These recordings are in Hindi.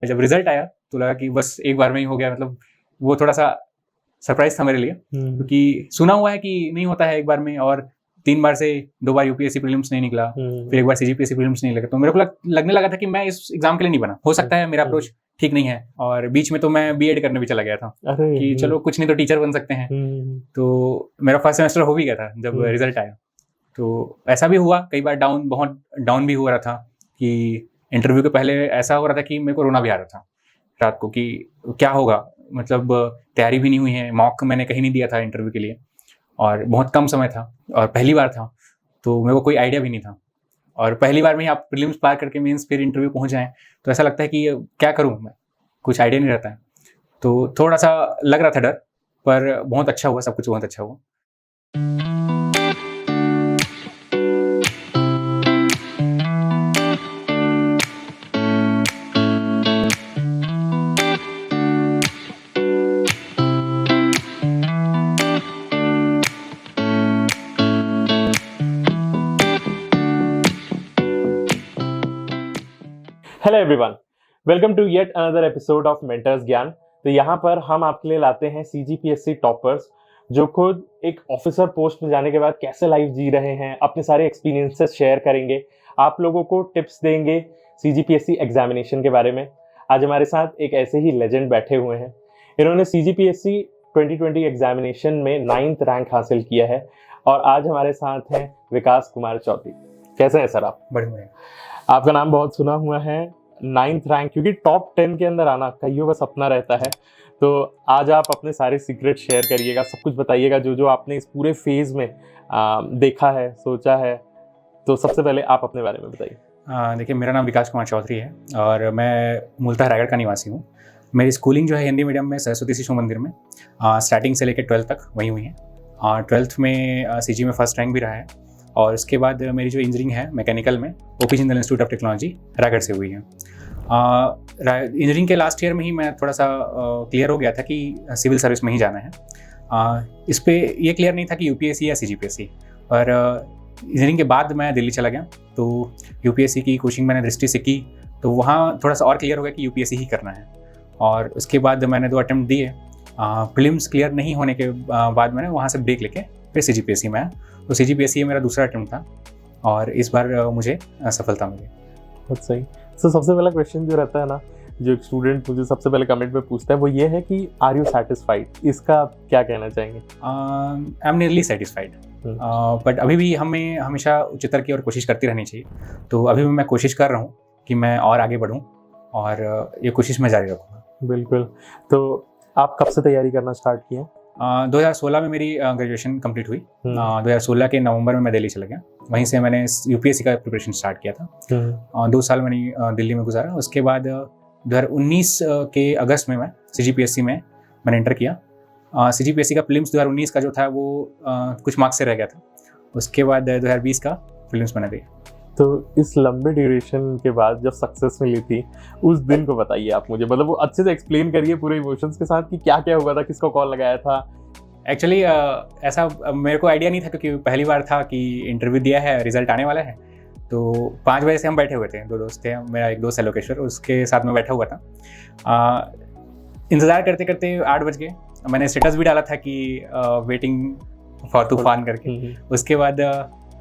जब रिजल्ट आया तो लगा कि बस एक बार में ही हो गया, मतलब वो थोड़ा सा सरप्राइज था मेरे लिए, क्योंकि सुना हुआ है कि नहीं होता है एक बार में, और 3 बार से 2 बार यूपीएससी प्रीलिम्स नहीं निकला, फिर एक बार सीजीपीएससी प्रीलिम्स नहीं लगा, तो मेरे को लगने लगा था कि मैं इस एग्जाम के लिए नहीं बना, हो सकता है मेरा अप्रोच ठीक नहीं है। और बीच में तो मैं बीएड करने भी चला गया था कि चलो कुछ नहीं तो टीचर बन सकते हैं। तो मेरा फर्स्ट सेमेस्टर हो भी गया था जब रिजल्ट आया। तो ऐसा भी हुआ कई बार, बहुत डाउन भी हो रहा था कि इंटरव्यू के पहले ऐसा हो रहा था कि मेरे को रोना भी आ रहा था रात को कि क्या होगा, मतलब तैयारी भी नहीं हुई है, मॉक मैंने कहीं नहीं दिया था इंटरव्यू के लिए, और बहुत कम समय था और पहली बार था, तो मेरे को कोई आइडिया भी नहीं था। और पहली बार में ही आप प्रीलिम्स पार करके मीन्स फिर इंटरव्यू पहुंच जाएं, तो ऐसा लगता है कि क्या करूं मैं, कुछ आइडिया नहीं रहता है। तो थोड़ा सा लग रहा था डर, पर बहुत अच्छा हुआ, सब कुछ बहुत अच्छा हुआ। Hello everyone, welcome to yet another episode of Mentors Gyan. तो यहाँ पर हम आपके लिए लाते हैं सीजीपीएससी टॉपर्स जो खुद एक ऑफिसर पोस्ट में जाने के बाद कैसे लाइफ जी रहे हैं, अपने सारे एक्सपीरियंसेस शेयर करेंगे, आप लोगों को टिप्स देंगे सीजीपीएससी एग्जामिनेशन के बारे में। आज हमारे साथ एक ऐसे ही लेजेंड बैठे हुए हैं। इन्होंने सीजीपीएससी 2020 एग्जामिनेशन में 9th रैंक हासिल किया है और आज हमारे साथ हैं विकास कुमार चौधरी। कैसे हैं सर आप? बढ़िया। आपका नाम बहुत सुना हुआ है, 9th रैंक, क्योंकि टॉप 10 के अंदर आना कईयों का सपना रहता है। तो आज आप अपने सारे सीक्रेट शेयर करिएगा, सब कुछ बताइएगा जो जो आपने इस पूरे फेज में देखा है, सोचा है। तो सबसे पहले आप अपने बारे में बताइए। देखिए, मेरा नाम विकास कुमार चौधरी है और मैं मूलतः रायगढ़ का निवासी हूँ। मेरी स्कूलिंग जो है हिंदी मीडियम में सरस्वती शिशु मंदिर में स्टार्टिंग से लेकर 12th तक वहीं हुई है। 12th में सीजी में फर्स्ट रैंक भी रहा है, और उसके बाद मेरी जो इंजीनियरिंग है मैकेनिकल में OP Jindal institute of technology Raigarh से हुई है। इंजीनियरिंग के लास्ट ईयर में ही मैं थोड़ा सा क्लियर हो गया था कि सिविल सर्विस में ही जाना है। इस पे ये क्लियर नहीं था कि यूपीएससी या सीजीपीएससी। और इंजीनियरिंग के बाद मैं दिल्ली चला गया, तो यूपीएससी की कोचिंग मैंने दृष्टि से की, तो वहाँ थोड़ा सा और क्लियर हो गया कि यूपीएससी ही करना है। और उसके बाद मैंने 2 अटेम्प्ट दिए। प्रीलिम्स क्लियर नहीं होने के बाद मैंने वहाँ से ब्रेक लेके फिर सीजीपीएससी में आया। तो सीजीपीएससी मेरा दूसरा अटेम्प्ट था और इस बार मुझे सफलता मिली। बहुत सही। तो सबसे पहला क्वेश्चन जो रहता है ना, जो एक स्टूडेंट मुझे सबसे पहले कमेंट में पूछता है, वो ये है कि आर यू सैटिस्फाइड? इसका आप क्या कहना चाहेंगे? I am nearly satisfied, but अभी भी हमें हमेशा उच्चतर की ओर कोशिश करती रहनी चाहिए। तो अभी भी मैं कोशिश कर रहा हूँ कि मैं और आगे बढ़ूँ और ये कोशिश मैं जारी रखूँगा। बिल्कुल। तो आप कब से तैयारी करना स्टार्ट किए? 2016 में मेरी ग्रेजुएशन कंप्लीट हुई। 2016 के नवंबर में मैं दिल्ली चला गया, वहीं से मैंने यूपीएससी का प्रिपरेशन स्टार्ट किया था। 2 साल मैंने दिल्ली में गुजारा। उसके बाद 2019 के अगस्त में मैं सीजीपीएससी में मैंने एंटर किया। सीजीपीएससी का प्रीलिम्स 2019 का जो था वो कुछ मार्क्स से रह गया था। उसके बाद 2020 का प्रीलिम्स मैंने दिया। तो इस लंबे ड्यूरेशन के बाद जब सक्सेस मिली थी, उस दिन को बताइए आप मुझे, मतलब वो अच्छे से एक्सप्लेन करिए पूरे इमोशंस के साथ कि क्या क्या हुआ था, किसको कॉल लगाया था। एक्चुअली ऐसा मेरे को आइडिया नहीं था, क्योंकि पहली बार था कि इंटरव्यू दिया है, रिजल्ट आने वाला है। तो 5 बजे से हम बैठे हुए थे, 2 दोस्त थे, मेरा एक दोस्त है लोकेश्वर, उसके साथ में बैठा हुआ था। इंतज़ार करते करते 8 बज गए। मैंने स्टेटस भी डाला था कि वेटिंग फॉर तूफान करके। उसके बाद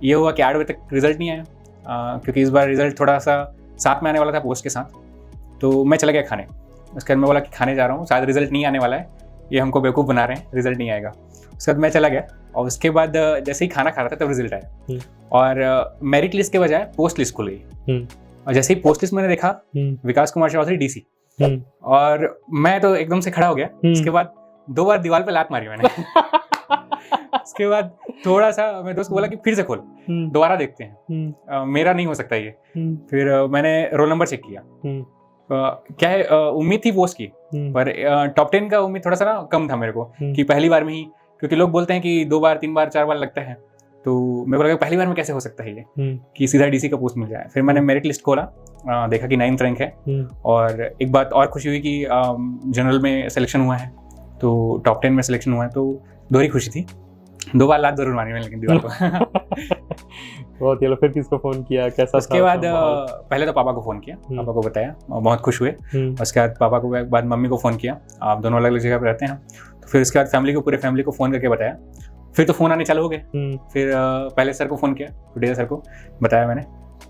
ये हुआ कि 8 बजे तक रिजल्ट नहीं आया, क्योंकि इस बार रिजल्ट थोड़ा सा साथ में आने वाला था पोस्ट के साथ। तो मैं चला गया खाने। उसके बाद मैं बोला कि खाने जा रहा हूँ, शायद रिजल्ट नहीं आने वाला है, ये हमको बेवकूफ़ बना रहे हैं, रिजल्ट नहीं आएगा। उसके बाद मैं चला गया और उसके बाद जैसे ही खाना खा रहा था तब रिजल्ट आया और मेरिट लिस्ट के बजाय पोस्ट लिस्ट खुल गई। और जैसे ही पोस्ट लिस्ट मैंने देखा, विकास कुमार चौधरी डीसी, और मैं तो एकदम से खड़ा हो गया। उसके बाद 2 बार दीवार पे लात मारी मैंने। उसके बाद थोड़ा सा मैं दोस्त को बोला कि फिर से खोल, दोबारा देखते हैं, मेरा नहीं हो सकता ये। फिर मैंने रोल नंबर चेक किया। क्या है, उम्मीद थी पोस्ट की, पर टॉप 10 का उम्मीद थोड़ा सा ना कम था मेरे को, कि पहली बार में ही, क्योंकि लोग बोलते हैं कि 2 बार 3 बार 4 बार लगता है, तो मेरे को लगा पहली बार में कैसे हो सकता है ये कि सीधा डीसी का पोस्ट मिल जाए। फिर मैंने मेरिट लिस्ट खोला, देखा कि 9th रैंक है। और एक बात और खुशी हुई कि जनरल में सिलेक्शन हुआ है, तो टॉप 10 में सिलेक्शन हुआ है, तो दोहरी खुशी थी। 2 बार लात जरूर मारी मैंने लेकिन दीवार को। बहुत ही। फिर किसको फोन किया, कैसा उसके बाद पहले तो पापा को फ़ोन किया, पापा को बताया और बहुत खुश हुए। उसके बाद पापा को बाद मम्मी को फ़ोन किया, आप दोनों अलग अलग जगह पर रहते हैं। तो फिर उसके बाद पूरे फैमिली को फ़ोन करके बताया। फिर तो फ़ोन आने चालू हो गए। फिर पहले सर को फ़ोन किया, टुडे सर को बताया मैंने,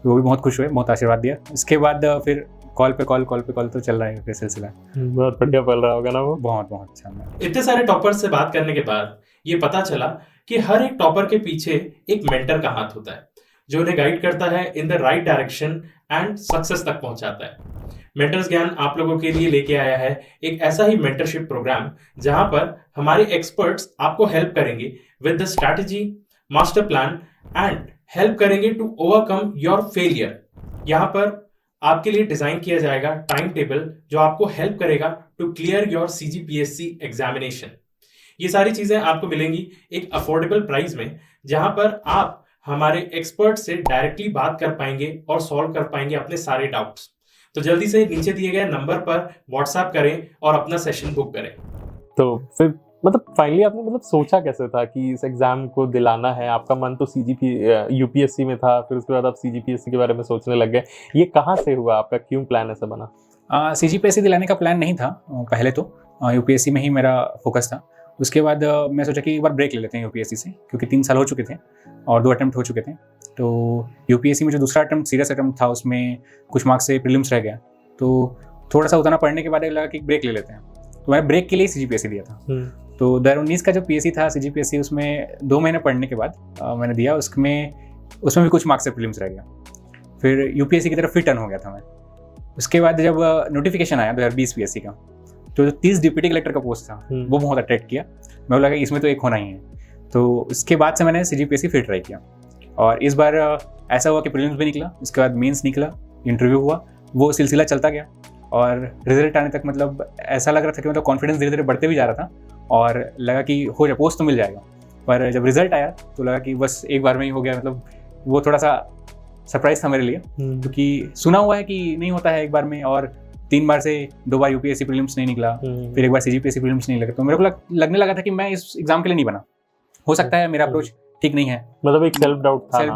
वो भी बहुत खुश हुए, बहुत आशीर्वाद दिया। उसके बाद फिर कॉल पे कॉल तो चल रहा है फिर सिलसिला। बहुत बढ़िया पल रहा होगा ना वो। बहुत अच्छा। इतने सारे टॉपर्स से बात करने के बाद ये पता चला कि हर एक टॉपर के पीछे एक मेंटर का हाथ होता है, जो उन्हें गाइड करता है in the right direction and success तक पहुंचाता है। मेंटर्स ज्ञान आप लोगों के लिए लेके आया है एक ऐसा ही मेंटरशिप प्रोग्राम, जहां पर हमारे एक्सपर्ट्स आपको हेल्प करेंगे with the strategy, master plan and help करेंगे टू ओवरकम योर फेलियर। यहाँ पर आपके लिए डिजाइन किया जाएगा टाइम टेबल, जो आपको हेल्प करेगा to clear your CGPSC examination. ये सारी चीजें आपको मिलेंगी एक अफोर्डेबल प्राइस में, जहां पर आप हमारे एक्सपर्ट से डायरेक्टली बात कर पाएंगे और सॉल्व कर पाएंगे अपने सारे डाउट्स। तो जल्दी से नीचे दिए गए नंबर पर व्हाट्सएप करें और अपना सेशन बुक करें। तो फिर मतलब फाइनली आपने सोचा कैसे था कि इस एग्जाम को दिलाना है? आपका मन तो UPSC में था, फिर उसके बाद आप CGPSC के बारे में सोचने लग गए। ये कहाँ से हुआ आपका, क्यों प्लान ऐसा बना? CGPSC दिलाने का प्लान नहीं था पहले तो, UPSC में ही मेरा फोकस था। उसके बाद मैं सोचा कि एक बार ब्रेक ले लेते हैं UPSC से, क्योंकि 3 साल हो चुके थे और 2 अटेम्प्ट हो चुके थे। तो UPSC में जो दूसरा अटेम्प्ट सीरियस अटेम्प्ट था, उसमें कुछ मार्क्स से प्रीलिम्स रह गया। तो थोड़ा सा उतना पढ़ने के बाद लगा कि ब्रेक ले लेते हैं, तो मैंने ब्रेक के लिए CGPSC दिया था। तो 2019 का जो PSC था CGPSC, उसमें 2 महीने पढ़ने के बाद मैंने दिया। उसमें भी कुछ मार्क्स से प्रीलिम्स रह गया। फिर UPSC की तरफ फिर टर्न हो गया था मैं। उसके बाद जब नोटिफिकेशन आया 2020 PSC का, तो 30 डिप्टी कलेक्टर का पोस्ट था, वो बहुत अट्रैक्ट किया। मैं लगा इसमें तो एक होना ही है। तो उसके बाद से मैंने CGPSC फिर ट्राई किया, और इस बार ऐसा हुआ कि प्रीलिम्स भी निकला, उसके बाद मेंस निकला, इंटरव्यू हुआ, वो सिलसिला चलता गया और रिजल्ट आने तक मतलब ऐसा लग रहा था कि मतलब कॉन्फिडेंस धीरे धीरे बढ़ते भी जा रहा था और लगा कि हो जाए, पोस्ट तो मिल जाएगा। पर जब रिजल्ट आया तो लगा कि बस एक बार में ही हो गया। मतलब वो थोड़ा सा सरप्राइज था मेरे लिए, क्योंकि सुना हुआ है कि नहीं होता है एक बार में, और 3 बार से 2 बार UPSC प्रीलिम्स नहीं निकला, फिर एक बार CGPSC प्रीलिम्स नहीं लगा। तो मेरे को लगने लगा था कि मैं इस एग्जाम के लिए नहीं बना, हो सकता है मेरा अप्रोच ठीक नहीं है। मतलब एक सेल्फ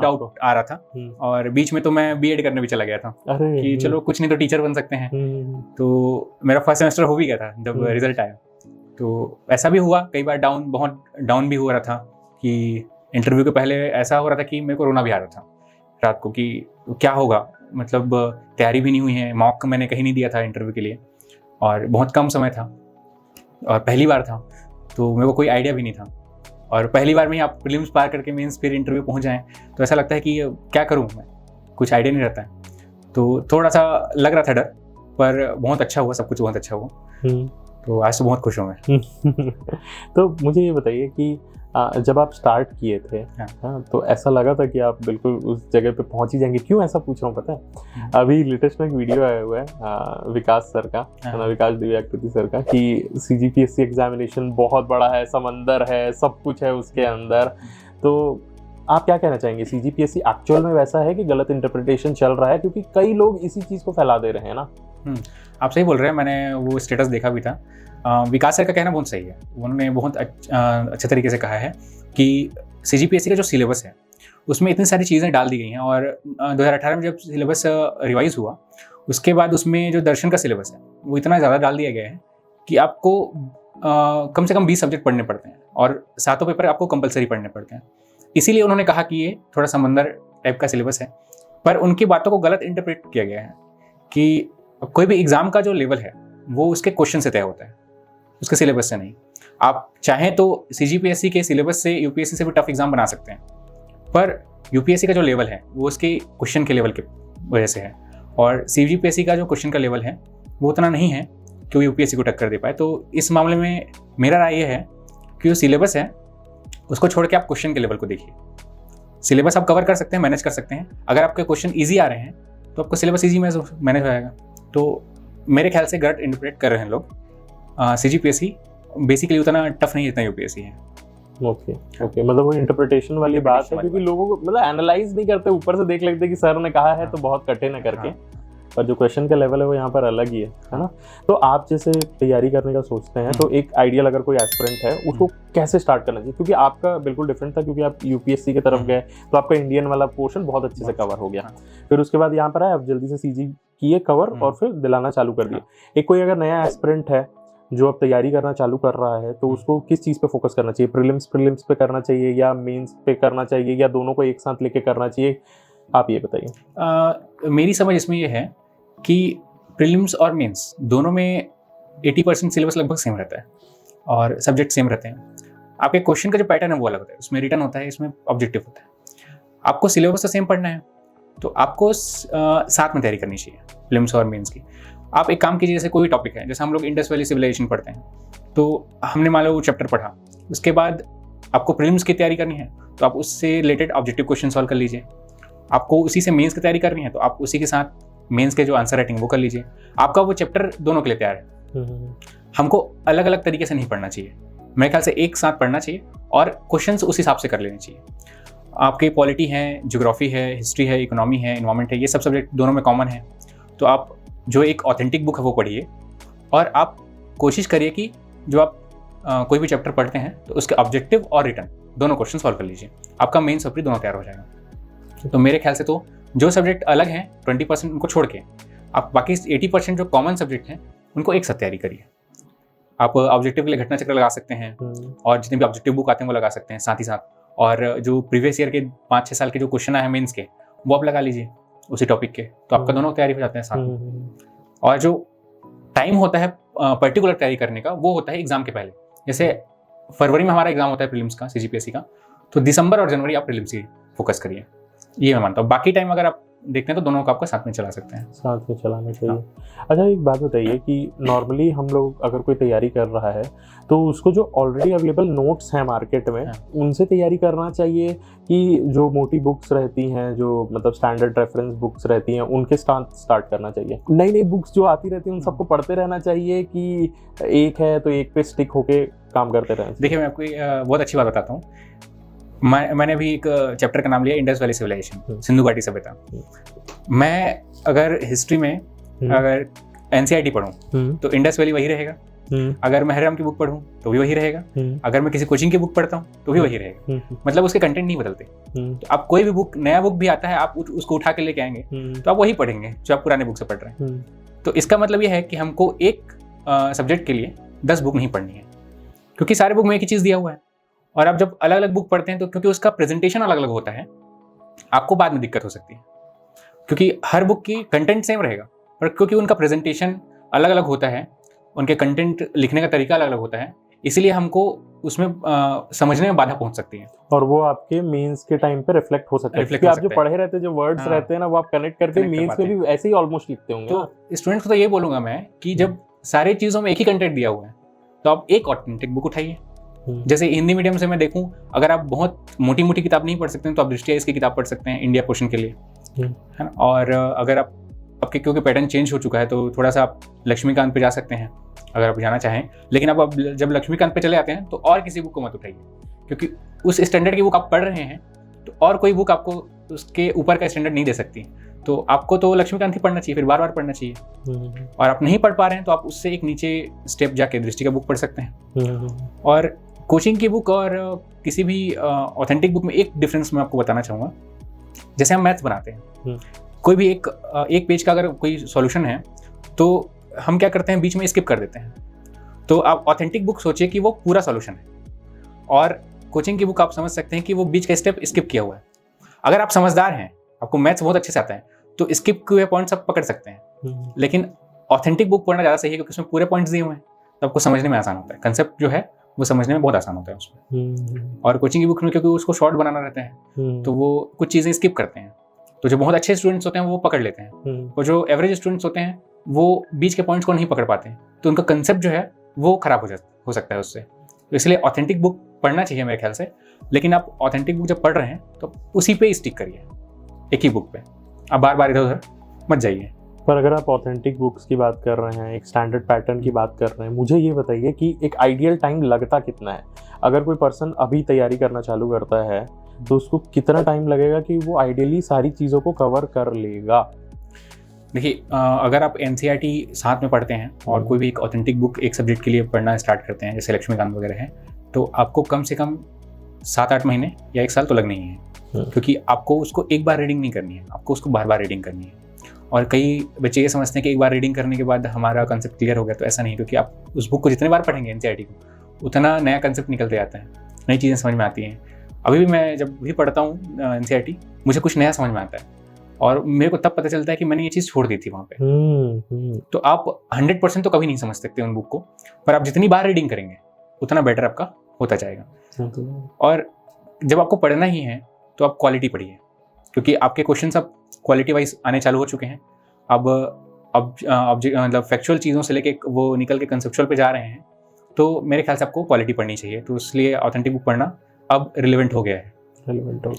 डाउट आ रहा था। और बीच में तो मैं BEd करने भी चला गया था कि चलो कुछ नहीं तो टीचर बन सकते हैं। तो मेरा फर्स्ट सेमेस्टर हो भी गया था जब रिजल्ट आया। तो ऐसा भी हुआ, कई बार बहुत डाउन भी हो रहा था कि इंटरव्यू के पहले ऐसा हो रहा था कि मेरे को रोना भी आ रहा था रात को कि क्या होगा, मतलब तैयारी भी नहीं हुई है, मॉक मैंने कहीं नहीं दिया था इंटरव्यू के लिए, और बहुत कम समय था और पहली बार था, तो मेरे को कोई आइडिया भी नहीं था। और पहली बार में ही आप प्रीलिम्स पार करके मेंस फिर इंटरव्यू पहुंच जाएं, तो ऐसा लगता है कि क्या करूं मैं, कुछ आइडिया नहीं रहता है। तो थोड़ा सा लग रहा था डर, पर बहुत अच्छा हुआ, सब कुछ बहुत अच्छा हुआ। तो आज तो बहुत खुश हूँ मैं। तो मुझे ये बताइए कि जब आप स्टार्ट किए थे, हाँ, तो ऐसा लगा था कि आप बिल्कुल उस जगह पे पहुंच ही जाएंगे? क्यों ऐसा पूछ रहा हूँ पता है? अभी लेटेस्ट में एक वीडियो आया हुआ है विकास सर का, विकास दिव्याकृति सर का, कि CGPSC एग्जामिनेशन बहुत बड़ा है, समंदर है, सब कुछ है उसके अंदर। तो आप क्या कहना चाहेंगे, CGPSC एक्चुअल में वैसा है कि गलत इंटरप्रिटेशन चल रहा है? क्योंकि कई लोग इसी चीज़ को फैला दे रहे हैं ना। आप सही बोल रहे हैं, मैंने वो स्टेटस देखा भी था। विकास सर का कहना बहुत सही है, उन्होंने बहुत अच्छे तरीके से कहा है कि CGPSC का जो सिलेबस है उसमें इतनी सारी चीज़ें डाल दी गई हैं। और 2018 में जब सिलेबस रिवाइज हुआ, उसके बाद उसमें जो दर्शन का सिलेबस है वो इतना ज़्यादा डाल दिया गया है कि आपको कम से कम 20 सब्जेक्ट पढ़ने पड़ते हैं और 7 पेपर आपको कंपलसरी पढ़ने पड़ते हैं। इसीलिए उन्होंने कहा कि ये थोड़ा समंदर टाइप का सिलेबस है। पर उनकी बातों को गलत इंटरप्रेट किया गया है कि कोई भी एग्ज़ाम का जो लेवल है वो उसके क्वेश्चन से तय होता है, उसके सिलेबस से नहीं। आप चाहें तो CGPSC के सिलेबस से UPSC से भी टफ एग्जाम बना सकते हैं, पर UPSC का जो लेवल है वो उसके क्वेश्चन के लेवल के वजह से है, और CGPSC का जो क्वेश्चन का लेवल है वो उतना नहीं है कि वो UPSC को टक्कर दे पाए। तो इस मामले में मेरा राय ये है कि जो सिलेबस है उसको छोड़ के आप क्वेश्चन के लेवल को देखिए। सिलेबस आप कवर कर सकते हैं, मैनेज कर सकते हैं। अगर आपके क्वेश्चन ईजी आ रहे हैं तो आपको सिलेबस ईजी मैनेज हो जाएगा। तो मेरे ख्याल से गलत इंटरप्रेट कर रहे हैं लोग। CGPSC बेसिकली उतना टफ नहीं जितना UPSC है। ओके, मतलब वो इंटरप्रिटेशन वाली बात है, क्योंकि लोगों को मतलब एनालाइज नहीं करते, ऊपर से देख लेते कि सर ने कहा है तो बहुत कठिन है करके। पर जो क्वेश्चन का लेवल है वो यहाँ पर अलग ही है ना। तो आप जैसे तैयारी करने का सोचते हैं तो एक आइडियल अगर कोई एस्पिरेंट है उसको कैसे स्टार्ट करना चाहिए, क्योंकि आपका बिल्कुल डिफरेंट था, क्योंकि आप यूपीएससी की तरफ गए तो आपका इंडियन वाला पोर्शन बहुत अच्छे से कवर हो गया, फिर उसके बाद यहाँ पर आए आप जल्दी से सीजी किए कवर और फिर दिलाना चालू कर दिया। एक कोई अगर नया एस्पिरेंट है जो अब तैयारी करना चालू कर रहा है तो उसको किस चीज़ पे फोकस करना चाहिए, प्रीलिम्स पे करना चाहिए या मेंस पे करना चाहिए या दोनों को एक साथ लेके करना चाहिए, आप ये बताइए। मेरी समझ इसमें ये है कि प्रीलिम्स और मेंस दोनों में 80% सिलेबस लगभग सेम रहता है और सब्जेक्ट सेम रहते हैं। आपके क्वेश्चन का जो पैटर्न है वो अलग होता है, उसमें रिटर्न होता है, इसमें ऑब्जेक्टिव होता है। आपको सिलेबस तो सेम पढ़ना है तो आपको साथ में तैयारी करनी चाहिए प्रीलिम्स और मेंस की। आप एक काम कीजिए, जैसे कोई टॉपिक है, जैसे हम लोग इंडस वैली सिविलाइजेशन पढ़ते हैं, तो हमने मान लो वो चैप्टर पढ़ा, उसके बाद आपको प्रीलिम्स की तैयारी करनी है तो आप उससे रिलेटेड ऑब्जेक्टिव क्वेश्चन सॉल्व कर लीजिए। आपको उसी से मेंस की तैयारी करनी है तो आप उसी के साथ मेंस के जो आंसर राइटिंग वो कर लीजिए। आपका वो चैप्टर दोनों के लिए तैयार है। हमको अलग अलग तरीके से नहीं पढ़ना चाहिए, मेरे ख्याल से एक साथ पढ़ना चाहिए और क्वेश्चंस उस हिसाब से कर लेने चाहिए। आपके पॉलिटी है, ज्योग्राफी है, हिस्ट्री है, इकोनॉमी है, इन्वायरमेंट है, ये सब सब्जेक्ट दोनों में कॉमन है। तो आप जो एक ऑथेंटिक बुक है वो पढ़िए और आप कोशिश करिए कि जो आप कोई भी चैप्टर पढ़ते हैं तो उसके ऑब्जेक्टिव और रिटर्न दोनों क्वेश्चन सॉल्व कर लीजिए, आपका मेन सप्री दोनों तैयार हो जाएगा। तो मेरे ख्याल से तो जो सब्जेक्ट अलग हैं 20% उनको छोड़ के आप बाकी 80% जो कॉमन सब्जेक्ट हैं उनको एक साथ तैयारी करिए। आप ऑब्जेक्टिव के लिए घटना चक्र लगा सकते हैं और जितने भी ऑब्जेक्टिव बुक आते हैं वो लगा सकते हैं साथ ही साथ, और जो प्रीवियस ईयर के 5-6 साल के जो क्वेश्चन आए हैं मेंस के वो आप लगा लीजिए उसी टॉपिक के, तो आपका दोनों तैयारी हो जाते हैं साथ में। और जो टाइम होता है पर्टिकुलर तैयारी करने का वो होता है एग्जाम के पहले। जैसे फरवरी में हमारा एग्जाम होता है प्रीलिम्स का, सीजीपीएससी का, तो दिसंबर और जनवरी आप प्रीलिम्स की फोकस करिए, ये मैं मानता हूँ। बाकी टाइम अगर आप देखते हैं तो दोनों को आपको साथ में चला सकते हैं, साथ में चलाना चाहिए। अच्छा एक बात बताइए कि नॉर्मली हम लोग अगर कोई तैयारी कर रहा है तो उसको जो ऑलरेडी अवेलेबल नोट्स हैं मार्केट में उनसे तैयारी करना चाहिए कि जो मोटी बुक्स रहती हैं, जो मतलब स्टैंडर्ड रेफरेंस बुक्स रहती हैं, उनके साथ स्टार्ट करना चाहिए? नई नई बुक्स जो आती रहती हैं उन सबको पढ़ते रहना चाहिए कि एक है तो एक पे स्टिक होके काम करते रहें? देखिए मैं आपको बहुत अच्छी बात बताता हूँ। मैंने अभी एक चैप्टर का नाम लिया इंडस वैली सिविलाइजेशन, सिंधु घाटी सभ्यता। मैं अगर हिस्ट्री में अगर एनसीईआरटी पढ़ूं तो इंडस वैली वही रहेगा, अगर मैं हरिराम की बुक पढ़ूं तो भी वही रहेगा, अगर मैं किसी कोचिंग की बुक पढ़ता हूं तो भी वही रहेगा, मतलब उसके कंटेंट नहीं बदलते। तो आप कोई भी बुक, नया बुक भी आता है, आप उसको उठा के लेके आएंगे तो आप वही पढ़ेंगे जो आप पुराने बुक से पढ़ रहे हैं। तो इसका मतलब यह है कि हमको एक सब्जेक्ट के लिए 10 बुक नहीं पढ़नी है, क्योंकि सारे बुक में एक ही चीज़ दिया हुआ है। और आप जब अलग अलग बुक पढ़ते हैं तो क्योंकि उसका प्रेजेंटेशन अलग अलग होता है, आपको बाद में दिक्कत हो सकती है, क्योंकि हर बुक की कंटेंट सेम रहेगा पर क्योंकि उनका प्रेजेंटेशन अलग अलग होता है, उनके कंटेंट लिखने का तरीका अलग अलग होता है, इसलिए हमको उसमें समझने में बाधा पहुंच सकती है। और वो आपके मेंस के टाइम पे रिफ्लेक्ट हो सकता है, क्योंकि आप जो पढ़े रहते हैं, जो वर्ड्स रहते हैं ना, वो आप कनेक्ट करके मेंस में भी ऐसे ही ऑलमोस्ट लिखते होंगे। तो स्टूडेंट्स को तो ये बोलूंगा मैं कि जब सारी चीज़ों में एक ही कंटेंट दिया हुआ है तो आप एक ऑथेंटिक बुक उठाइए। जैसे हिंदी मीडियम से मैं देखूं, अगर आप बहुत मोटी मोटी किताब नहीं पढ़ सकते हैं तो आप दृष्टिया इसकी किताब पढ़ सकते हैं इंडिया पोर्शन के लिए, है ना। और अगर आपके क्योंकि पैटर्न चेंज हो चुका है तो थोड़ा सा आप लक्ष्मीकांत पे जा सकते हैं अगर आप जाना चाहें, लेकिन अब जब लक्ष्मीकांत पे चले आते हैं तो और किसी बुक को मत उठाइए, क्योंकि उस स्टैंडर्ड की बुक आप पढ़ रहे हैं तो और कोई बुक आपको उसके ऊपर का स्टैंडर्ड नहीं दे सकती। तो आपको तो लक्ष्मीकांत ही पढ़ना चाहिए, फिर बार बार पढ़ना चाहिए। और आप नहीं पढ़ पा रहे हैं तो आप उससे एक नीचे स्टेप जाके दृष्टि का बुक पढ़ सकते हैं। और कोचिंग की बुक और किसी भी ऑथेंटिक बुक में एक डिफरेंस मैं आपको बताना चाहूँगा। जैसे हम मैथ्स बनाते हैं, कोई भी एक पेज का अगर कोई सॉल्यूशन है तो हम क्या करते हैं, बीच में स्किप कर देते हैं। तो आप ऑथेंटिक बुक सोचिए कि वो पूरा सॉल्यूशन है, और कोचिंग की बुक आप समझ सकते हैं कि वो बीच का स्टेप स्किप किया हुआ है। अगर आप समझदार हैं, आपको मैथ्स बहुत अच्छे से आता है, तो स्किप किए पॉइंट्स आप पकड़ सकते हैं। लेकिन ऑथेंटिक बुक पढ़ना ज़्यादा सही है, क्योंकि उसमें पूरे पॉइंट्स दिए हुए हैं, तो आपको समझने में आसान होता है। कंसेप्ट जो है वो समझने में बहुत आसान होता है उसमें। और कोचिंग की बुक में क्योंकि उसको शॉर्ट बनाना रहता है तो वो कुछ चीज़ें स्किप करते हैं। तो जो बहुत अच्छे स्टूडेंट्स होते हैं वो पकड़ लेते हैं, और जो एवरेज स्टूडेंट्स होते हैं वो बीच के पॉइंट्स को नहीं पकड़ पाते, तो उनका कंसेप्ट जो है वो खराब हो सकता है उससे। तो इसलिए ऑथेंटिक बुक पढ़ना चाहिए मेरे ख्याल से। लेकिन आप ऑथेंटिक बुक जब पढ़ रहे हैं तो उसी पे स्टिक करिए, एक ही बुक पे, आप बार बार इधर उधर मत जाइए। पर अगर आप ऑथेंटिक बुक्स की बात कर रहे हैं, एक स्टैंडर्ड पैटर्न की बात कर रहे हैं, मुझे ये बताइए कि एक आइडियल टाइम लगता कितना है? अगर कोई पर्सन अभी तैयारी करना चालू करता है तो उसको कितना टाइम लगेगा कि वो आइडियली सारी चीज़ों को कवर कर लेगा? देखिए अगर आप एनसीईआरटी साथ में पढ़ते हैं और कोई भी एक ऑथेंटिक बुक एक सब्जेक्ट के लिए पढ़ना स्टार्ट करते हैं, जैसे लक्ष्मीकांत वगैरह है, तो आपको कम से कम 7-8 महीने या 1 साल तो लगने ही है, क्योंकि आपको उसको एक बार रीडिंग नहीं करनी है, आपको उसको बार बार रीडिंग करनी है। और कई बच्चे ये समझते हैं कि एक बार रीडिंग करने के बाद हमारा कंसेप्ट क्लियर हो गया, तो ऐसा नहीं, क्योंकि आप उस बुक को जितने बार पढ़ेंगे एनसीईआरटी को, उतना नया कंसेप्ट निकलते जाता है, नई चीज़ें समझ में आती हैं। अभी भी मैं जब भी पढ़ता हूँ एनसीईआरटी, मुझे कुछ नया समझ में आता है और मेरे को तब पता चलता है कि मैंने ये चीज़ छोड़ दी थी वहाँ पे। तो आप 100% तो कभी नहीं समझ सकते उन बुक को, पर आप जितनी बार रीडिंग करेंगे उतना बेटर आपका होता जाएगा। और जब आपको पढ़ना ही है तो आप क्वालिटी पढ़िए, क्योंकि आपके क्वेश्चन अब क्वालिटी वाइज आने चालू हो चुके हैं। अब मतलब फैक्चुअल चीज़ों से लेके वो निकल के कंसेप्चुअल पे जा रहे हैं, तो मेरे ख्याल से आपको क्वालिटी पढ़नी चाहिए। तो इसलिए ऑथेंटिक बुक पढ़ना अब रिलेवेंट हो गया है।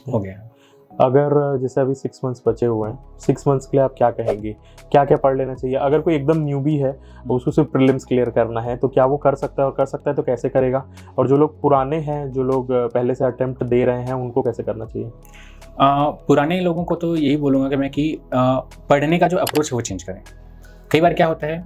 हो गया है। अगर जैसे अभी 6 मंथ्स बचे हुए हैं, 6 मंथ्स के लिए आप क्या कहेंगे, क्या क्या पढ़ लेना चाहिए? अगर कोई एकदम न्यूबी है, उसको सिर्फ प्रीलिम्स क्लियर करना है, तो क्या वो कर सकता है, और कर सकता है तो कैसे करेगा? और जो लोग पुराने हैं, जो लोग पहले से अटेम्प्ट दे रहे हैं, उनको कैसे करना चाहिए? पुराने लोगों को तो यही बोलूँगा कि मैं कि पढ़ने का जो अप्रोच है वो चेंज करें। कई बार क्या होता है,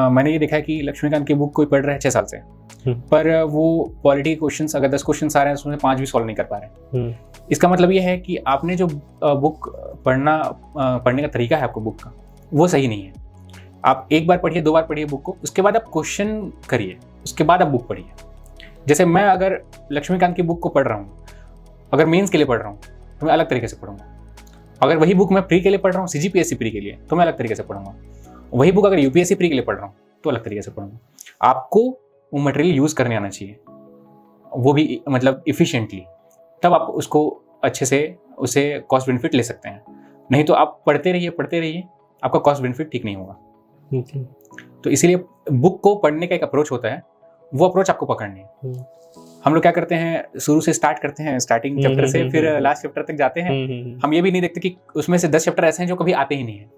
मैंने ये देखा है कि लक्ष्मीकांत की बुक कोई पढ़ रहा है 6 साल से, पर वो पॉलिटी क्वेश्चंस अगर 10 क्वेश्चन आ रहे हैं उसमें 5 भी सॉल्व नहीं कर पा रहे। इसका मतलब ये है कि आपने जो बुक पढ़ने का तरीका है आपको बुक का, वो सही नहीं है। आप एक बार पढ़िए, 2 बार पढ़िए बुक को, उसके बाद आप क्वेश्चन करिए, उसके बाद आप बुक पढ़िए। जैसे मैं अगर लक्ष्मीकांत की बुक को पढ़ रहा हूँ, अगर मेंस के लिए पढ़ रहा हूँ तो मैं अलग तरीके से पढ़ूंगा। अगर वही बुक मैं प्री के लिए पढ़ रहा हूँ, सीजीपीएससी प्री के लिए, तो मैं अलग तरीके से पढ़ूंगा। वही बुक अगर यूपीएससी प्री के लिए पढ़ रहा हूँ तो अलग तरीके से पढ़ूंगा। आपको वो मटेरियल यूज़ करने आना चाहिए, वो भी मतलब इफ़िशिएंटली, तब आप उसको अच्छे से उसे कॉस्ट बेनिफिट ले सकते हैं। नहीं तो आप पढ़ते रहिए, आपका कॉस्ट बेनिफिट ठीक नहीं होगा। तो इसीलिए बुक को पढ़ने का एक अप्रोच होता है, वो अप्रोच आपको पकड़नी है। हम लोग क्या करते हैं, शुरू से स्टार्ट करते हैं, स्टार्टिंग चैप्टर से फिर लास्ट चैप्टर तक जाते हैं। हम ये भी नहीं देखते कि उसमें से 10 चैप्टर ऐसे हैं जो कभी आते ही नहीं है,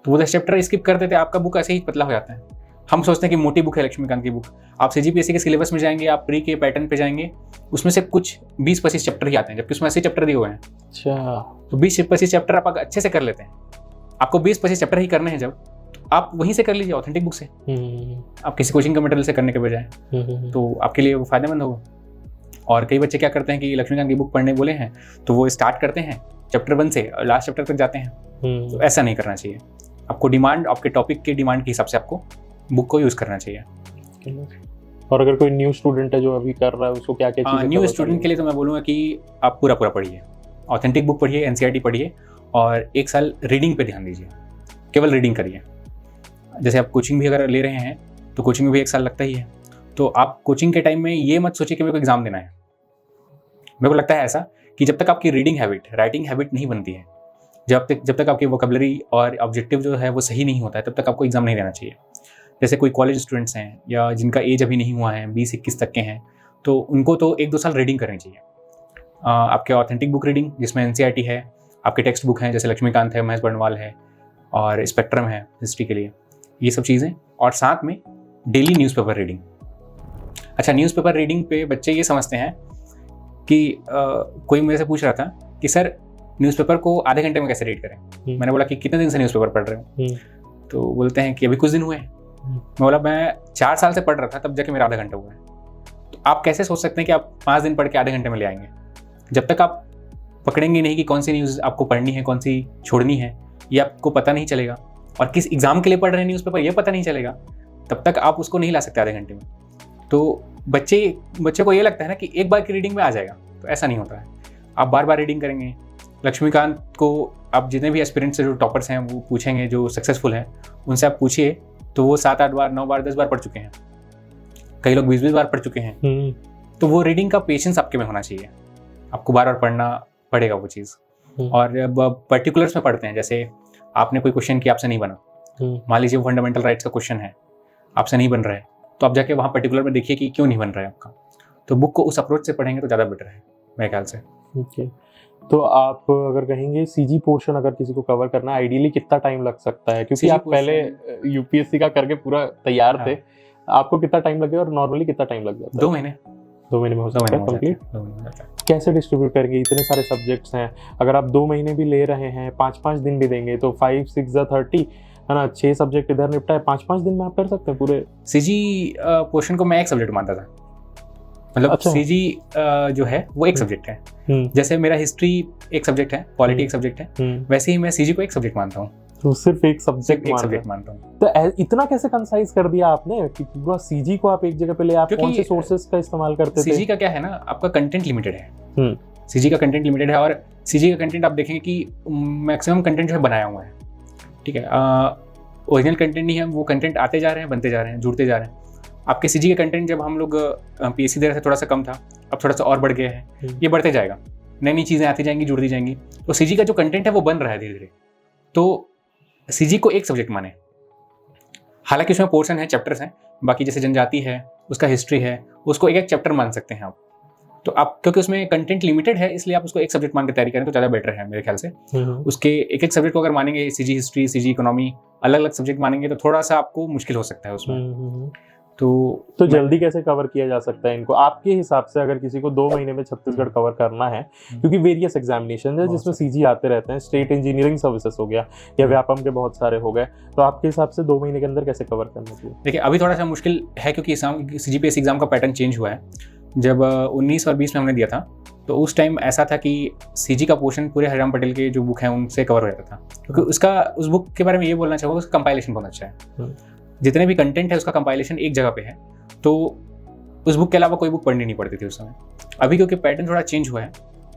तो वो 10 चैप्टर स्किप कर देते हैं, आपका बुक ऐसे ही पतला हो जाता है। हम सोचते हैं कि मोटी बुक है लक्ष्मीकांत की बुक, आप सीजीपीएससी के सिलेबस में जाएंगे, आप प्री के पैटर्न पे जाएंगे, उसमें से कुछ 20-25 चैप्टर ही आते हैं, जबकि उसमें 80 चैप्टर दिए हुए हैं। अच्छा, तो 20-25 चैप्टर आप अच्छे से कर लेते हैं। आपको 20-25 चैप्टर ही करने हैं जब, तो आप वहीं से कर लीजिए, ऑथेंटिक बुक से। आप किसी कोचिंग के मटेरियल से करने के बजाय, तो आपके लिए वो फायदेमंद होगा। और कई बच्चे क्या करते हैं कि लक्ष्मीकांत की बुक पढ़ने बोले हैं तो वो स्टार्ट करते हैं चैप्टर 1 से और लास्ट चैप्टर तक जाते हैं। तो ऐसा नहीं करना चाहिए। आपको डिमांड, आपके टॉपिक के डिमांड के हिसाब से आपको बुक को यूज़ करना चाहिए। और अगर कोई न्यू स्टूडेंट है जो अभी कर रहा है, उसको क्या क्या चीज़ें? न्यू स्टूडेंट के लिए तो मैं बोलूँगा कि आप पूरा पढ़िए, ऑथेंटिक बुक पढ़िए, एनसीईआरटी पढ़िए, और 1 साल रीडिंग पे ध्यान दीजिए, केवल रीडिंग करिए। जैसे आप कोचिंग भी अगर ले रहे हैं तो कोचिंग में भी 1 साल लगता ही है, तो आप कोचिंग के टाइम में ये मत सोचिए कि मेरे को एग्जाम देना है। मेरे को लगता है ऐसा कि जब तक आपकी रीडिंग हैबिट, राइटिंग हैबिट नहीं बनती है, जब तक आपकी वोकैबुलरी और ऑब्जेक्टिव जो है वो सही नहीं होता है, तब तक आपको एग्जाम नहीं देना चाहिए। जैसे कोई कॉलेज स्टूडेंट्स हैं या जिनका एज अभी नहीं हुआ है, 20-21 तक के हैं, तो उनको तो 1-2 साल रीडिंग करनी चाहिए। आपके ऑथेंटिक बुक रीडिंग जिसमें एनसीईआरटी है, आपके टेक्स्ट बुक हैं जैसे लक्ष्मीकांत है, महेश बर्णवाल है, और स्पेक्ट्रम है हिस्ट्री के लिए, ये सब चीज़ें, और साथ में डेली न्यूज़पेपर रीडिंग। अच्छा, न्यूज़पेपर रीडिंग पे बच्चे ये समझते हैं कि कोई मेरे से पूछ रहा था कि सर न्यूज़पेपर को आधे घंटे में कैसे रीड करें। मैंने बोला कि कितने दिन से न्यूज़पेपर पढ़ रहे हो? तो बोलते हैं कि अभी कुछ दिन हुए हैं। मैं बोला मैं 4 साल से पढ़ रहा था, तब जाके मेरा आधा घंटा हुआ है। तो आप कैसे सोच सकते हैं कि आप 5 दिन पढ़ के आधे घंटे में ले आएंगे? जब तक आप पकड़ेंगे नहीं कि कौन सी न्यूज़ आपको पढ़नी है, कौन सी छोड़नी है, ये आपको पता नहीं चलेगा, और किस एग्जाम के लिए पढ़ रहे हैं न्यूज़पेपर ये पता नहीं चलेगा, तब तक आप उसको नहीं ला सकते आधे घंटे में। तो बच्चे को ये लगता है ना कि एक बार की रीडिंग में आ जाएगा, तो ऐसा नहीं होता है। आप बार बार रीडिंग करेंगे। लक्ष्मीकांत को आप जितने भी एस्पिरेंट्स से जो टॉपर्स हैं वो पूछेंगे, जो सक्सेसफुल हैं, उनसे आप पूछिए तो वो 7-8 बार, 9 बार, 10 बार पढ़ चुके हैं। कई लोग 20-20 बार पढ़ चुके हैं। तो वो रीडिंग का पेशेंस आपके में होना चाहिए, आपको बार बार पढ़ना पड़ेगा वो चीज़। और पर्टिकुलर्स में पढ़ते हैं, जैसे आपने कोई क्वेश्चन किया, आपसे नहीं बना, मान लीजिए वो फंडामेंटल राइट्स का क्वेश्चन है, आपसे नहीं बन रहा है, तो आप जाके वहाँ पर्टिकुलर में देखिए कि क्यों नहीं बन रहा है आपका। तो बुक को उस अप्रोच से पढ़ेंगे तो ज़्यादा बेटर है मेरे ख्याल से। ओके, तो आप अगर कहेंगे सीजी पोर्शन अगर किसी को कवर करना, आइडियली कितना टाइम लग सकता है? क्योंकि आप पहले यूपीएससी का करके पूरा तैयार थे, आपको कितना टाइम लगेगा और नॉर्मली कितना टाइम लग जाता है? 2 महीने। 2 महीने में हो 2 सकता महीने है में हो जाता है, कंप्लीट। 2 महीने में हो जाता है। कैसे डिस्ट्रीब्यूट करेंगे, इतने सारे सब्जेक्ट्स हैं, अगर आप 2 महीने भी ले रहे हैं, 5-5 दिन भी देंगे तो 5 6 जा 30 है ना, 6 सब्जेक्ट इधर निपटा है, 5-5 दिन में आप कर सकते हैं पूरे। सीजी पोर्शन को मैं एक सब्जेक्ट मानता था, मतलब अच्छा। सीजी जो है वो एक सब्जेक्ट है। जैसे मेरा हिस्ट्री एक सब्जेक्ट है, पॉलिटी एक सब्जेक्ट है, वैसे ही मैं सीजी को एक सब्जेक्ट मानता हूँ, तो सिर्फ एक सब्जेक्ट एक सब्जेक्ट मानता हूँ। तो इतना कैसे कंसाइज कर दिया आपने कि पूरा सीजी को आप एक जगह पे ले, आप क्योंकि कौन से सोर्सेज का इस्तेमाल करते थे? सीजी का क्या है ना, आपका कंटेंट लिमिटेड है। सीजी का कंटेंट लिमिटेड है और सीजी का कंटेंट आप देखेंगे कि मैक्सिमम कंटेंट जो है बनाया हुआ है, ठीक है, ओरिजिनल कंटेंट नहीं है, वो कंटेंट आते जा रहे हैं, बनते जा रहे हैं, जुड़ते जा रहे हैं। आपके सीजी का कंटेंट जब हम लोग पीएससी दे रहे थे थोड़ा सा कम था, अब थोड़ा सा और बढ़ गया है, ये बढ़ते जाएगा, नई नई चीज़ें आती जाएंगी, जुड़ती जाएंगी, तो सीजी का जो कंटेंट है वो बन रहा है धीरे धीरे। तो सीजी को एक सब्जेक्ट माने, हालांकि उसमें पोर्शन है, चैप्टर्स हैं, बाकी जैसे जनजाति है, उसका हिस्ट्री है, उसको एक एक चैप्टर मान सकते हैं आप। तो आप क्योंकि उसमें कंटेंट लिमिटेड है इसलिए आप उसको एक सब्जेक्ट मान के तैयारी करें तो ज़्यादा बेटर है मेरे ख्याल से। उसके एक एक सब्जेक्ट को अगर मानेंगे, सीजी हिस्ट्री, सीजी इकोनॉमी, अलग अलग सब्जेक्ट मानेंगे तो थोड़ा सा आपको मुश्किल हो सकता है उसमें। तो जल्दी कैसे कवर किया जा सकता है इनको आपके हिसाब से, अगर किसी को 2 महीने में छत्तीसगढ़ कवर करना है, क्योंकि वेरियस एग्जामिनेशन है जिसमें सीजी आते रहते हैं, स्टेट इंजीनियरिंग सर्विसेज हो गया या व्यापम के बहुत सारे हो गए, तो आपके हिसाब से 2 महीने के अंदर कैसे कवर करना चाहिए? देखिए अभी थोड़ा सा मुश्किल है क्योंकि सीजीपीएससी एग्जाम का पैटर्न चेंज हुआ है। जब 19 और 20 में हमने दिया था तो उस टाइम ऐसा था कि सीजी का पोर्शन पूरे हरिराम पटेल के जो बुक हैं उनसे कवर हो जाता था, क्योंकि उस बुक के बारे में ये बोलना चाहूँगा, उसका कंपाइलेशन बहुत अच्छा है, जितने भी कंटेंट है उसका कंपाइलेशन एक जगह पे है, तो उस बुक के अलावा कोई बुक पढ़नी नहीं पड़ती थी उस समय। अभी क्योंकि पैटर्न थोड़ा चेंज हुआ है,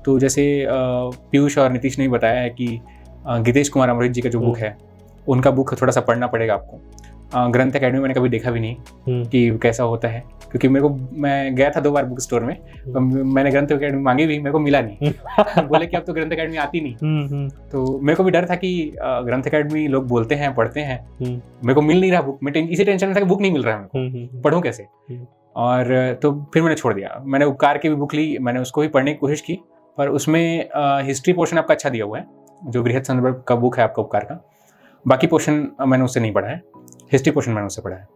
तो जैसे पीयूष और नीतीश ने भी बताया है कि गीतेश कुमार अमृत जी का जो बुक है उनका बुक थोड़ा सा पढ़ना पड़ेगा आपको। ग्रंथ अकेडमी मैंने कभी देखा भी नहीं कि कैसा होता है, क्योंकि मैं गया था 2 बार बुक स्टोर में, तो मैंने ग्रंथ अकेडमी मांगी भी, मेरे को मिला नहीं। बोले कि अब तो ग्रंथ अकेडमी आती नहीं, तो मेरे को भी डर था कि ग्रंथ अकेडमी लोग बोलते हैं, पढ़ते हैं, मेरे को मिल नहीं रहा बुक, मैं इसी टेंशन में था कि बुक नहीं मिल रहा है मेरे को, पढ़ूं कैसे। और तो फिर मैंने छोड़ दिया। मैंने उपकार की भी बुक ली, मैंने उसको भी पढ़ने की कोशिश की, पर उसमें हिस्ट्री पोर्शन आपका अच्छा दिया हुआ है, जो बृहद संदर्भ का बुक है आपका उपकार का, बाकी पोर्शन मैंने उससे नहीं पढ़ा है, हिस्ट्री पोर्शन मैंने उससे पढ़ा है।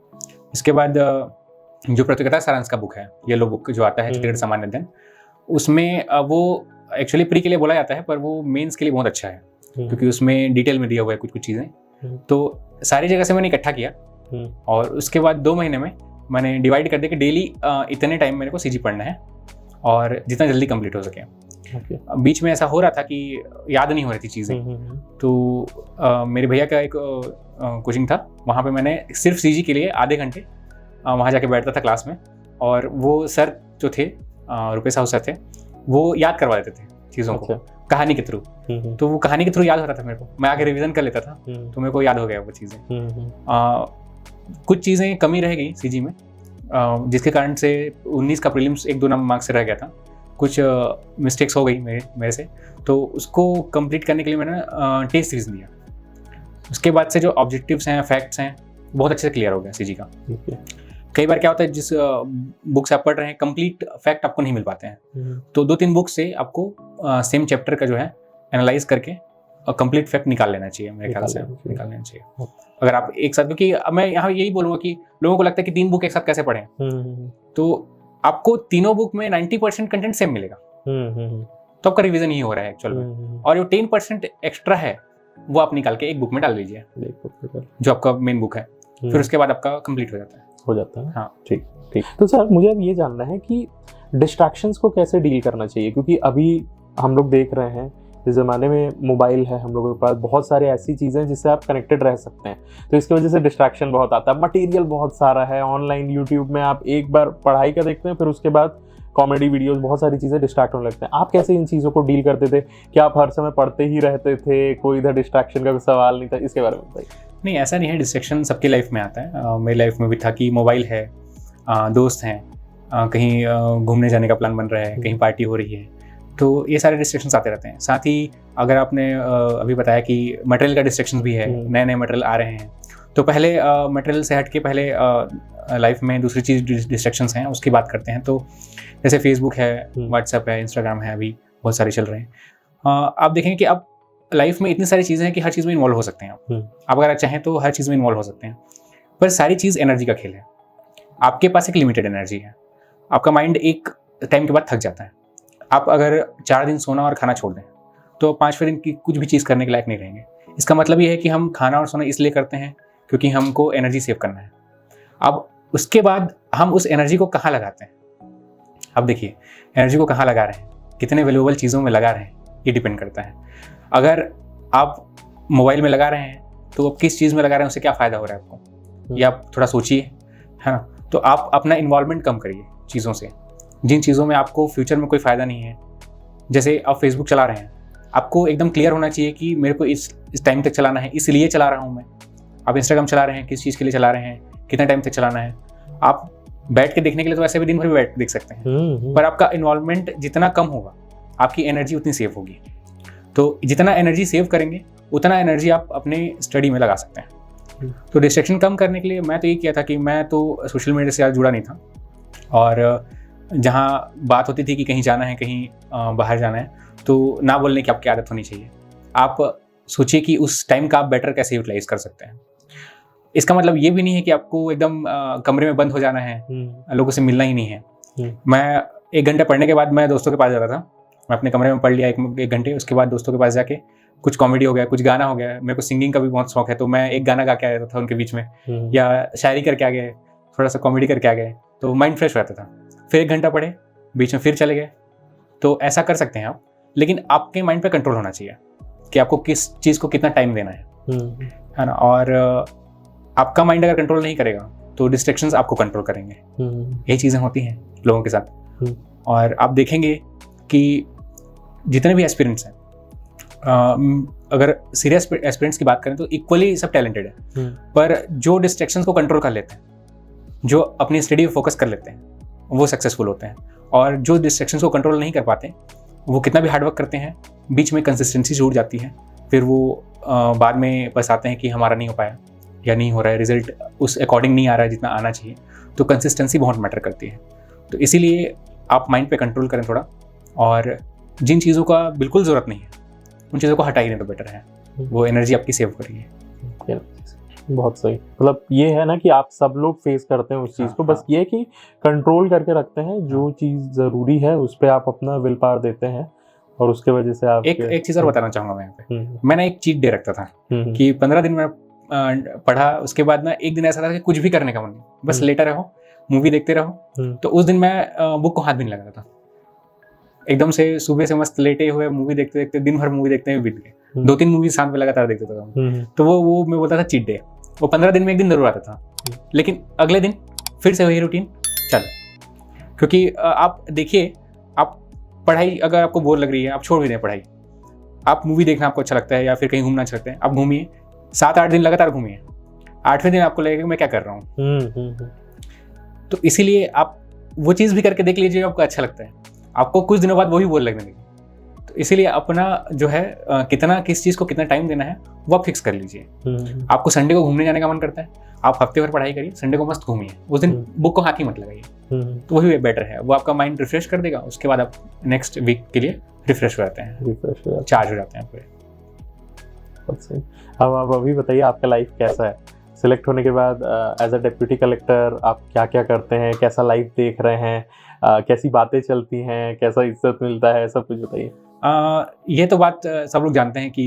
इसके बाद जो प्रतियोगिता सारांश का बुक है, येलो बुक जो आता है छत्तीसगढ़ सामान्य अध्ययन, उसमें वो एक्चुअली प्री के लिए बोला जाता है पर वो मेंस के लिए बहुत अच्छा है, क्योंकि उसमें डिटेल में दिया हुआ है कुछ चीज़ें। तो सारी जगह से मैंने इकट्ठा किया और उसके बाद 2 महीने में मैंने डिवाइड कर दिया कि डेली इतने टाइम मेरे को सीजी पढ़ना है और जितना जल्दी कंप्लीट हो सके। बीच में ऐसा हो रहा था कि याद नहीं हो रही थी चीज़ें, तो मेरे भैया का एक कोचिंग था, वहाँ पे मैंने सिर्फ सीजी के लिए आधे घंटे वहाँ जाके बैठता था क्लास में, और वो सर जो थे रुपेश साहू सर थे, वो याद करवा देते थे चीज़ों को कहानी के थ्रू। तो वो कहानी के थ्रू याद होता था मेरे को, मैं आगे रिवीजन कर लेता था, तो मेरे को याद हो गया वो चीज़ें। कुछ चीज़ें कमी रह गई सीजी में, जिसके कारण से 19 का प्रीलिम्स 1-2 मार्क्स से रह गया था, कुछ मिस्टेक्स हो गई मेरे से, तो उसको कंप्लीट करने के लिए मैंने टेस्ट सीरीज दिया। उसके बाद से जो ऑब्जेक्टिव्स हैं, फैक्ट्स हैं, बहुत अच्छे से क्लियर हो गया सीजी का। कई बार क्या होता है, जिस बुक से आप पढ़ रहे हैं कंप्लीट फैक्ट आपको नहीं मिल पाते हैं, तो 2-3 बुक से आपको सेम चैप्टर का जो है एनालाइज करके कंप्लीट फैक्ट निकाल लेना चाहिए, मेरे ख्याल से निकाल लेना चाहिए। अगर आप एक साथ, क्योंकि मैं यहाँ यही बोलूँगा कि लोगों को लगता है कि 3 बुक एक साथ कैसे पढ़ें, तो आपको तीनों बुक में 90% कंटेंट सेम मिलेगा, तो आपका रिवीजन ही हो रहा है एक्चुअल में, और जो 10% एक्स्ट्रा है वो आप निकाल के एक बुक में डाल लीजिए, जो आपका मेन बुक है, फिर उसके बाद आपका कंप्लीट हो जाता है। हाँ, ठीक। तो सर मुझे अब ये जानना है कि डिस्ट्रैक्शंस को कैसे डील करना चाहिए, क्योंकि अभी हम लोग देख रहे हैं इस ज़माने में मोबाइल है हम लोगों के पास, बहुत सारे ऐसी चीज़ें जिससे आप कनेक्टेड रह सकते हैं, तो इसकी वजह से डिस्ट्रैक्शन बहुत आता है, मटेरियल बहुत सारा है ऑनलाइन, यूट्यूब में आप एक बार पढ़ाई का देखते हैं, फिर उसके बाद कॉमेडी वीडियोस, बहुत सारी चीज़ें डिस्ट्रैक्ट होने लगते हैं। आप कैसे इन चीज़ों को डील करते थे? क्या आप हर समय पढ़ते ही रहते थे, कोई इधर डिस्ट्रैक्शन का सवाल नहीं था? इसके बारे में बताइए। नहीं, ऐसा नहीं है, डिस्ट्रैक्शन सबकी लाइफ में आता है, मेरी लाइफ में भी था कि मोबाइल है, दोस्त हैं, कहीं घूमने जाने का प्लान बन रहा है, कहीं पार्टी हो रही है, तो ये सारे डिस्ट्रैक्शंस आते रहते हैं। साथ ही अगर आपने अभी बताया कि मटेरियल का डिस्ट्रैक्शन भी है, नए नए मटेरियल आ रहे हैं, तो पहले मटेरियल से हट के पहले लाइफ में दूसरी चीज़ डिस्ट्रैक्शंस हैं उसकी बात करते हैं। तो जैसे फेसबुक है, व्हाट्सएप है, इंस्टाग्राम है, अभी बहुत सारे चल रहे हैं। आप देखेंगे कि अब लाइफ में इतनी सारी चीज़ें हैं कि हर चीज़ में इन्वॉल्व हो सकते हैं आप अगर चाहें तो हर चीज़ में इन्वॉल्व हो सकते हैं, पर सारी चीज़ एनर्जी का खेल है। आपके पास एक लिमिटेड एनर्जी है, आपका माइंड एक टाइम के बाद थक जाता है। आप अगर 4 दिन सोना और खाना छोड़ दें तो 5वें दिन की कुछ भी चीज़ करने के लायक नहीं रहेंगे। इसका मतलब ये है कि हम खाना और सोना इसलिए करते हैं क्योंकि हमको एनर्जी सेव करना है। अब उसके बाद हम उस एनर्जी को कहाँ लगाते हैं? अब देखिए, एनर्जी को कहाँ लगा रहे हैं, कितने वैल्यूएबल चीज़ों में लगा रहे हैं, ये डिपेंड करता है। अगर आप मोबाइल में लगा रहे हैं तो आप किस चीज़ में लगा रहे हैं, उससे क्या फ़ायदा हो रहा है आपको, ये आप थोड़ा सोचिए, है ना। तो आप अपना इन्वॉल्वमेंट कम करिए चीज़ों से, जिन चीज़ों में आपको फ्यूचर में कोई फ़ायदा नहीं है। जैसे आप फेसबुक चला रहे हैं, आपको एकदम क्लियर होना चाहिए कि मेरे को इस टाइम तक चलाना है, इसलिए चला रहा हूँ मैं। आप इंस्टाग्राम चला रहे हैं, किस चीज़ के लिए चला रहे हैं, कितना टाइम तक चलाना है। आप बैठ के देखने के लिए तो वैसे भी दिन भर भी बैठ के देख सकते हैं, पर आपका इन्वॉल्वमेंट जितना कम होगा आपकी एनर्जी उतनी सेव होगी। तो जितना एनर्जी सेव करेंगे उतना एनर्जी आप अपने स्टडी में लगा सकते हैं। तो डिस्ट्रैक्शन कम करने के लिए मैं तो ये किया था कि मैं तो सोशल मीडिया से ज़्यादा जुड़ा नहीं था, और जहाँ बात होती थी कि कहीं जाना है, कहीं बाहर जाना है, तो ना बोलने की आपकी आदत होनी चाहिए। आप सोचिए कि उस टाइम का आप बेटर कैसे यूटिलाइज कर सकते हैं। इसका मतलब ये भी नहीं है कि आपको एकदम कमरे में बंद हो जाना है, लोगों से मिलना ही नहीं है। मैं 1 घंटे पढ़ने के बाद मैं दोस्तों के पास जाता था। मैं अपने कमरे में पढ़ लिया 1 घंटे, उसके बाद दोस्तों के पास जाके कुछ कॉमेडी हो गया, कुछ गाना हो गया। मेरे को सिंगिंग का भी बहुत शौक है, तो मैं एक गाना गा के आ जाता था उनके बीच में, या शायरी करके आ गए, थोड़ा सा कॉमेडी करके आ गए, तो माइंड फ्रेश रहता था। फिर 1 घंटा पढ़े, बीच में फिर चले गए। तो ऐसा कर सकते हैं आप, लेकिन आपके माइंड पे कंट्रोल होना चाहिए कि आपको किस चीज़ को कितना टाइम देना है ना। और आपका माइंड अगर कंट्रोल नहीं करेगा तो डिस्ट्रैक्शंस आपको कंट्रोल करेंगे। यही चीज़ें होती हैं लोगों के साथ। और आप देखेंगे कि जितने भी एस्पिरेंट्स हैं, अगर सीरियस एस्पिरेंट्स की बात करें तो इक्वली सब टैलेंटेड है, पर जो डिस्ट्रैक्शंस को कंट्रोल कर लेते हैं, जो अपनी स्टडी पे फोकस कर लेते हैं, वो सक्सेसफुल होते हैं। और जो डिस्ट्रैक्शंस को कंट्रोल नहीं कर पाते, वो कितना भी हार्डवर्क करते हैं, बीच में कंसिस्टेंसी छूट जाती है, फिर वो बाद में पछताते हैं कि हमारा नहीं हो पाया या नहीं हो रहा है, रिजल्ट उस अकॉर्डिंग नहीं आ रहा है जितना आना चाहिए। तो कंसिस्टेंसी बहुत मैटर करती है। तो इसीलिए आप माइंड पे कंट्रोल करें थोड़ा, और जिन चीज़ों का बिल्कुल ज़रूरत नहीं है उन चीज़ों को हटा ही नहीं तो बेटर है, वो एनर्जी आपकी सेव करेगी। बहुत सही। मतलब ये है ना कि आप सब लोग फेस करते हैं उस चीज़ को, बस ये है कि कंट्रोल करके रखते हैं, जो चीज़ ज़रूरी है उस पर आप अपना विल पावर देते हैं, और उसके वजह से आप एक चीज़ और बताना चाहूँगा मैं यहाँ पे। मैंने एक चीट डे रखता था कि 15 दिन में पढ़ा, उसके बाद ना एक दिन ऐसा था कि कुछ भी करने का मन नहीं, बस लेटा रहो, मूवी देखते रहो। तो उस दिन मैं बुक को हाथ भी नहीं लगाता था। एकदम से सुबह से मस्त लेटे हुए मूवी देखते देखते दिन भर मूवी देखते हुए बीत गए। 2-3 मूवी साथ में लगातार देखते था। तो वो मैं बोलता था चीट डे। वो 15 दिन में एक दिन जरूर आता था, लेकिन अगले दिन फिर से वही रूटीन चलो। क्योंकि आप देखिए, आप पढ़ाई अगर आपको बोर लग रही है, आप छोड़ भी दें पढ़ाई, आप मूवी देखना आपको अच्छा लगता है या फिर कहीं घूमना अच्छा लगता है, आप घूमिए, 7-8 दिन लगातार घूमिए। 8वें दिन आपको लगेगा मैं क्या कर रहा हूँ। तो इसीलिए आप वो चीज़ भी करके देख लीजिए, आपको अच्छा लगता है, आपको कुछ दिनों बाद वो भी बोर लगने लगे। तो इसीलिए अपना जो है कितना किस चीज़ को कितना टाइम देना है वो आप फिक्स कर लीजिए। आपको संडे को घूमने जाने का मन करता है, आप हफ्ते भर पढ़ाई करिए, संडे को मस्त घूमिए, उस दिन बुक को हाथ ही मत लगाइए। तो वही बेटर है, वो आपका माइंड रिफ्रेश कर देगा। उसके बाद आप नेक्स्ट वीक के लिए रिफ्रेश हो जाते हैं, चार्ज हो जाते हैं पूरे। अब आप अभी बताइए आपका लाइफ कैसा है? सिलेक्ट होने के बाद एज अ डिप्यूटी कलेक्टर आप क्या क्या करते हैं, कैसा लाइफ देख रहे हैं, कैसी बातें चलती हैं, कैसा इज्जत मिलता है, सब कुछ बताइए। ये तो बात सब लोग जानते हैं कि